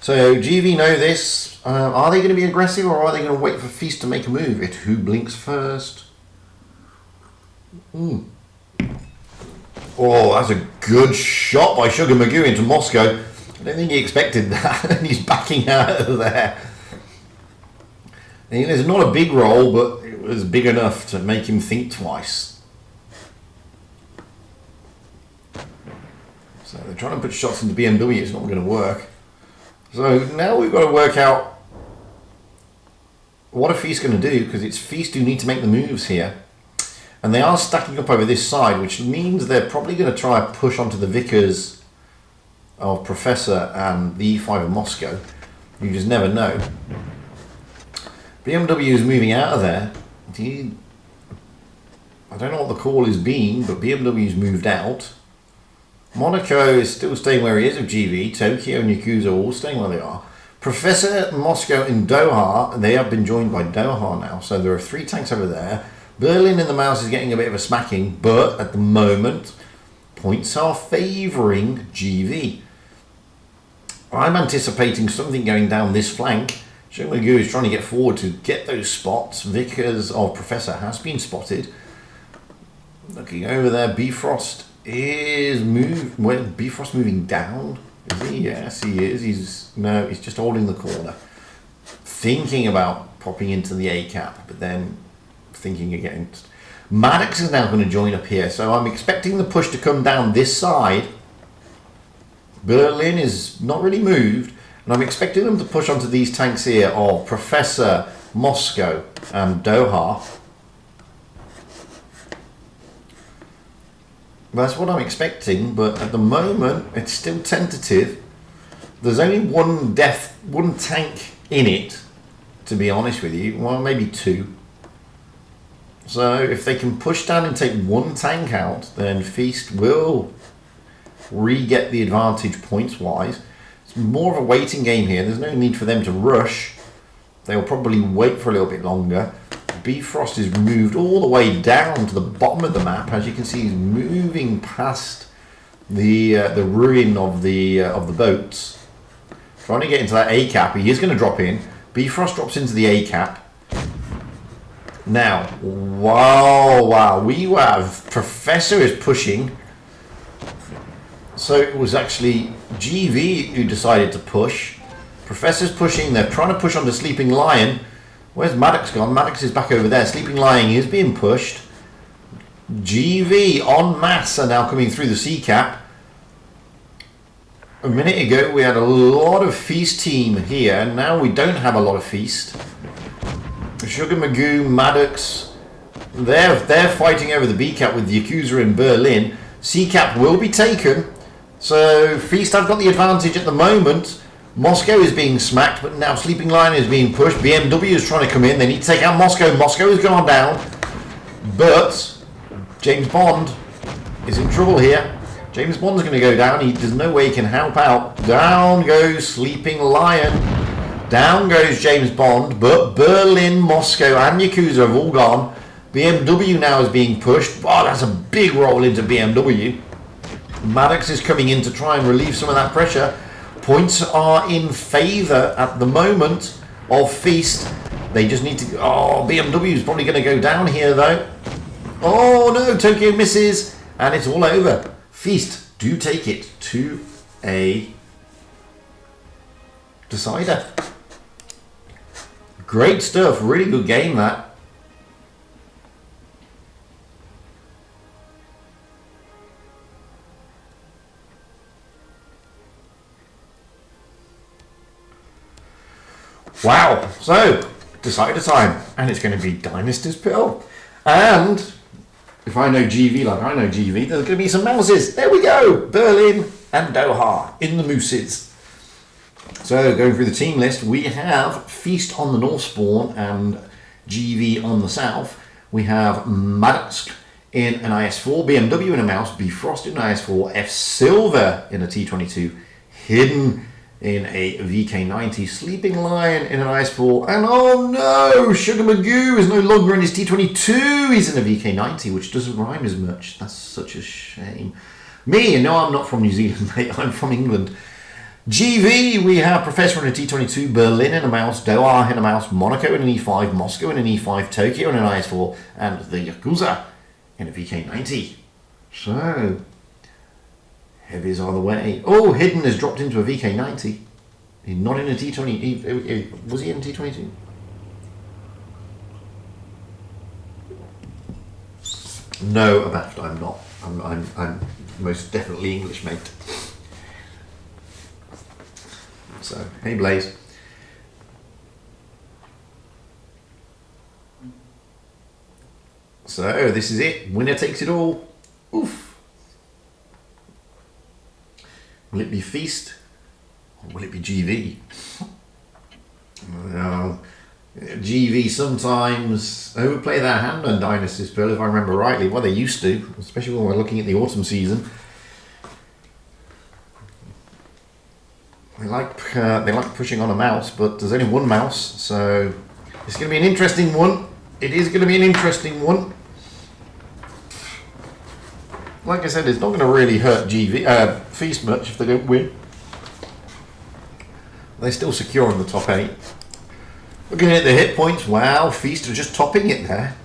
So GV know this. Are they going to be aggressive, or are they going to wait for Feast to make a move? Who blinks first? Oh, that's a good shot by Sugar Magoo into Moscow. I don't think he expected that, and he's backing out of there. And it's not a big roll, but it was big enough to make him think twice. So they're trying to put shots into BMW, it's not going to work. So now we've got to work out what are Feast going to do, because it's Feast who need to make the moves here. And they are stacking up over this side, which means they're probably going to try and push onto the Vickers of Professor and the E5 of Moscow. You just never know. BMW is moving out of there. I don't know what the call has been, but BMW's moved out. Monaco is still staying where he is with GV. Tokyo and Yakuza are all staying where they are. Professor, Moscow and Doha, they have been joined by Doha now. So there are 3 tanks over there. Berlin in the mouse is getting a bit of a smacking, but at the moment, points are favouring GV. I'm anticipating something going down this flank. Sugar Magoo is trying to get forward to get those spots. Vickers of Professor has been spotted. Looking over there, Bifrost is Bifrost moving down? Is he? Yes, he is. He's just holding the corner. Thinking about popping into the A cap, but then thinking again. Maddox is now going to join up here, so I'm expecting the push to come down this side. Berlin is not really moved, and I'm expecting them to push onto these tanks here of Professor, Moscow and Doha. That's what I'm expecting, but at the moment it's still tentative. There's only one tank in it, to be honest with you. Well, maybe 2. So if they can push down and take 1 tank out, then Feast will re-get the advantage points-wise. It's more of a waiting game here. There's no need for them to rush. They'll probably wait for a little bit longer. Bifrost is moved all the way down to the bottom of the map. As you can see, he's moving past the ruin of the boats. Trying to get into that A cap. He is going to drop in. Bifrost drops into the A cap. Now, wow, we have Professor is pushing. So it was actually GV who decided to push. Professor's pushing. They're trying to push onto Sleeping Lion. Where's Maddox gone? Maddox is back over there. Sleeping Lion is being pushed. GV en masse are now coming through the C cap. A minute ago we had a lot of Feast team here. Now we don't have a lot of Feast. Sugar Magoo, Maddox, they're fighting over the B cap with the Yakuza in Berlin. C cap will be taken. So Feast have got the advantage at the moment. Moscow is being smacked, but now Sleeping Lion is being pushed. BMW is trying to come in. They need to take out Moscow. Moscow has gone down. But James Bond is in trouble here. James Bond's going to go down. There's no way he can help out. Down goes Sleeping Lion. Down goes James Bond. But Berlin, Moscow and Yakuza have all gone. BMW now is being pushed. Wow, that's a big roll into BMW. Maddox is coming in to try and relieve some of that pressure. Points are in favour at the moment of Feast. They just need to... Oh, BMW is probably going to go down here, though. Oh, no, Tokyo misses. And it's all over. Feast do take it to a decider. Great stuff. Really good game, that. Wow, so decider time, and it's going to be Dynasty's Pill. And if I know GV like I know GV, there's going to be some mouses. There we go, Berlin and Doha in the mooses. So going through the team list, we have Feast on the North Spawn and GV on the south. We have Maddox in an IS4, BMW in a mouse, Bifrost in an IS4, F Silver in a T22, Hidden in a VK90, Sleeping Lion in an IS4, and oh no, Sugar Magoo is no longer in his T22, he's in a VK90, which doesn't rhyme as much. That's such a shame. Me, no, I'm not from New Zealand, mate, I'm from England. GV, we have Professor in a T22, Berlin in a mouse, Doha in a mouse, Monaco in an E5, Moscow in an E5, Tokyo in an IS4, and the Yakuza in a VK90. So, heavies are the way. Oh, Hidden has dropped into a VK90. He's not in a T20. Was he in a T22? No, Abaft, I'm not. I'm most definitely English, mate. So, hey Blaze. So, this is it. Winner takes it all. Oof. Will it be Feast? Or will it be GV? No. GV sometimes overplay their hand on Dynasties, Phil, if I remember rightly. Well, they used to, especially when we're looking at the autumn season. They like pushing on a mouse, but there's only one mouse, so it's going to be an interesting one. It is going to be an interesting one. Like I said, it's not going to really hurt Feast much if they don't win. They're still secure in the top 8. Looking at the hit points, wow, Feast are just topping it there,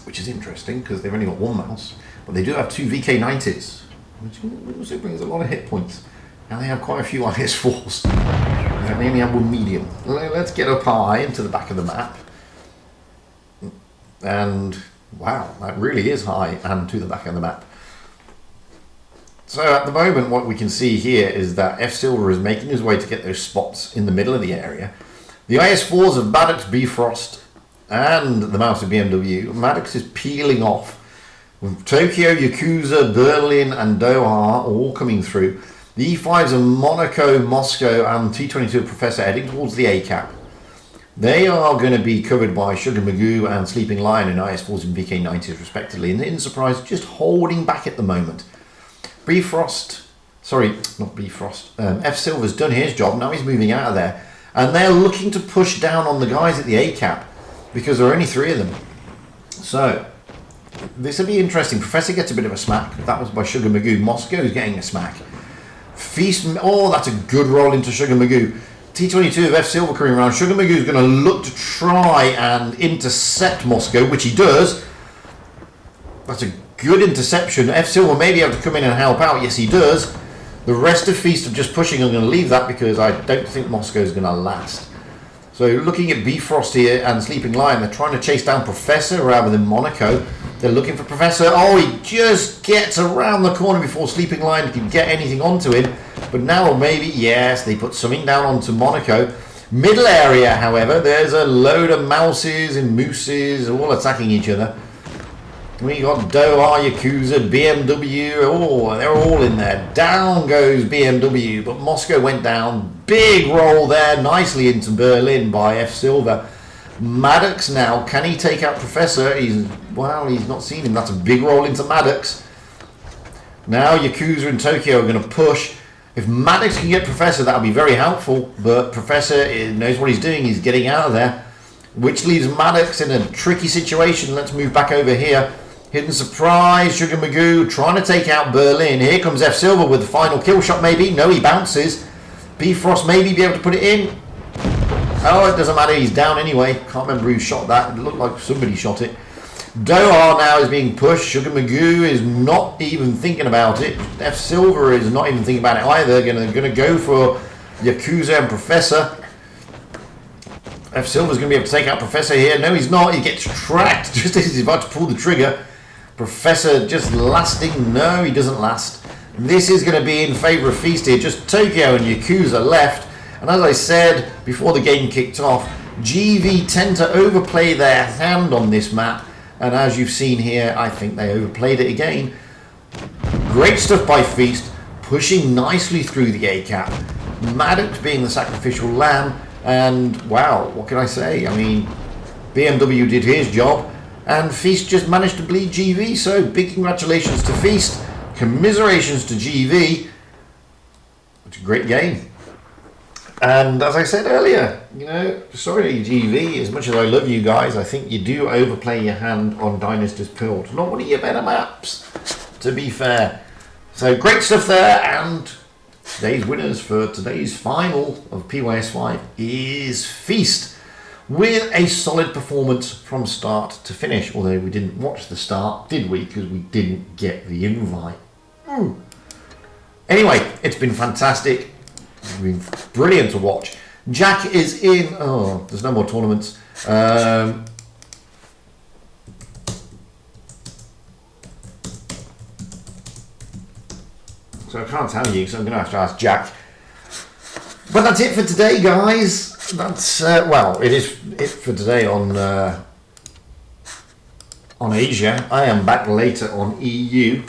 which is interesting because they've only got one mouse, but they do have 2 VK90s, which also brings a lot of hit points. And they have quite a few IS4s. And they only have one medium. Let's get up high into the back of the map. And wow, that really is high and to the back of the map. So at the moment, what we can see here is that F Silver is making his way to get those spots in the middle of the area. The IS4s of Maddox, Bifrost, and the mouse of BMW. Maddox is peeling off. With Tokyo, Yakuza, Berlin, and Doha all coming through. The E5s are Monaco, Moscow, and T22 Professor heading towards the A cap. They are going to be covered by Sugar Magoo and Sleeping Lion in IS4s and VK90s respectively. And in surprise, just holding back at the moment. F Silver's done his job, now he's moving out of there. And they're looking to push down on the guys at the A cap because there are only 3 of them. So, this will be interesting. Professor gets a bit of a smack. That was by Sugar Magoo. Moscow's getting a smack. Feast, oh, that's a good roll into Sugar Magoo. T22 of F Silver coming around. Sugar Magoo's going to look to try and intercept Moscow, which he does. That's a good interception. F Silver may be able to come in and help out. Yes, he does. The rest of Feast are just pushing. I'm going to leave that because I don't think Moscow's going to last. So looking at Bifrost here and Sleeping Lion, they're trying to chase down Professor rather than Monaco. They're looking for Professor. Oh, he just gets around the corner before Sleeping Lion can get anything onto him. But now maybe, yes, they put something down onto Monaco. Middle area, however, there's a load of mouses and mooses all attacking each other. We got Doha, Yakuza, BMW, oh, they're all in there. Down goes BMW, but Moscow went down. Big roll there, nicely into Berlin by F Silver. Maddox now, can he take out Professor? He's not seen him. That's a big roll into Maddox. Now Yakuza and Tokyo are going to push. If Maddox can get Professor, that'll be very helpful, but Professor knows what he's doing. He's getting out of there, which leaves Maddox in a tricky situation. Let's move back over here. Hidden surprise, Sugar Magoo trying to take out Berlin. Here comes F Silver with the final kill shot maybe. No, he bounces. Bifrost maybe be able to put it in. Oh, it doesn't matter. He's down anyway. Can't remember who shot that. It looked like somebody shot it. Doha now is being pushed. Sugar Magoo is not even thinking about it. F Silver is not even thinking about it either. Gonna go for Yakuza and Professor. F Silver's going to be able to take out Professor here. No, he's not. He gets tracked just as he's about to pull the trigger. Professor just lasting. No, he doesn't last. This is going to be in favour of Feast here. Just Tokyo and Yakuza left. And as I said before the game kicked off, GV tend to overplay their hand on this map. And as you've seen here, I think they overplayed it again. Great stuff by Feast, pushing nicely through the A cap. Maddox being the sacrificial lamb. And wow, what can I say? I mean, BMW did his job, and Feast just managed to bleed GV. So big congratulations to Feast, commiserations to GV. It's a great game. And as I said earlier, you know, sorry GV, as much as I love you guys, I think you do overplay your hand on Dynasty's Pearl. It's not one of your better maps, to be fair. So great stuff there, and today's winners for today's final of PYS 5 is Feast, with a solid performance from start to finish, although we didn't watch the start, did we? Because we didn't get the invite. Anyway, it's been fantastic. It's been brilliant to watch. Jack is in. Oh, there's no more tournaments. So I can't tell you, so I'm going to have to ask Jack. But that's it for today, guys. That's well, it is it for today on Asia. I am back later on EU.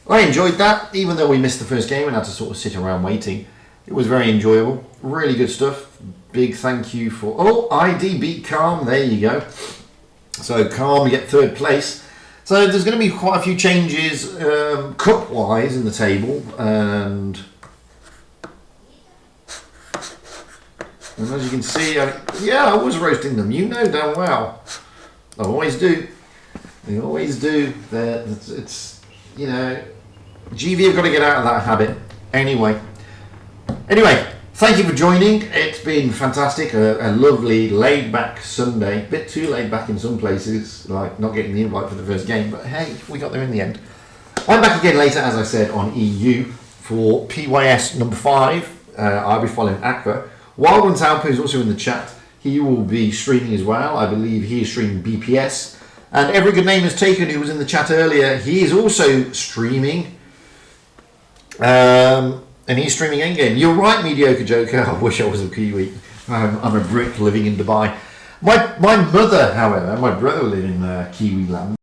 I enjoyed that, even though we missed the first game and had to sort of sit around waiting. It was very enjoyable, really good stuff. Big thank you for... Oh, ID beat Calm, there you go. So Calm get third place. So there's going to be quite a few changes cup-wise in the table. And as you can see, I was roasting them, you know damn well. I always do. They always do. It's, you know, GV have got to get out of that habit. Anyway, thank you for joining. It's been fantastic. A lovely laid-back Sunday. A bit too laid back in some places, like not getting the invite for the first game. But hey, we got there in the end. I'm back again later, as I said, on EU for PYS number 5. I'll be following Aqua. Wild One Taupo is also in the chat. He will be streaming as well. I believe he is streaming BPS. And Every Good Name Is Taken, who was in the chat earlier, he is also streaming. And he's streaming Endgame. You're right, Mediocre Joker. I wish I was a Kiwi. I'm a Brit living in Dubai. My mother, however, my brother live in Kiwi land.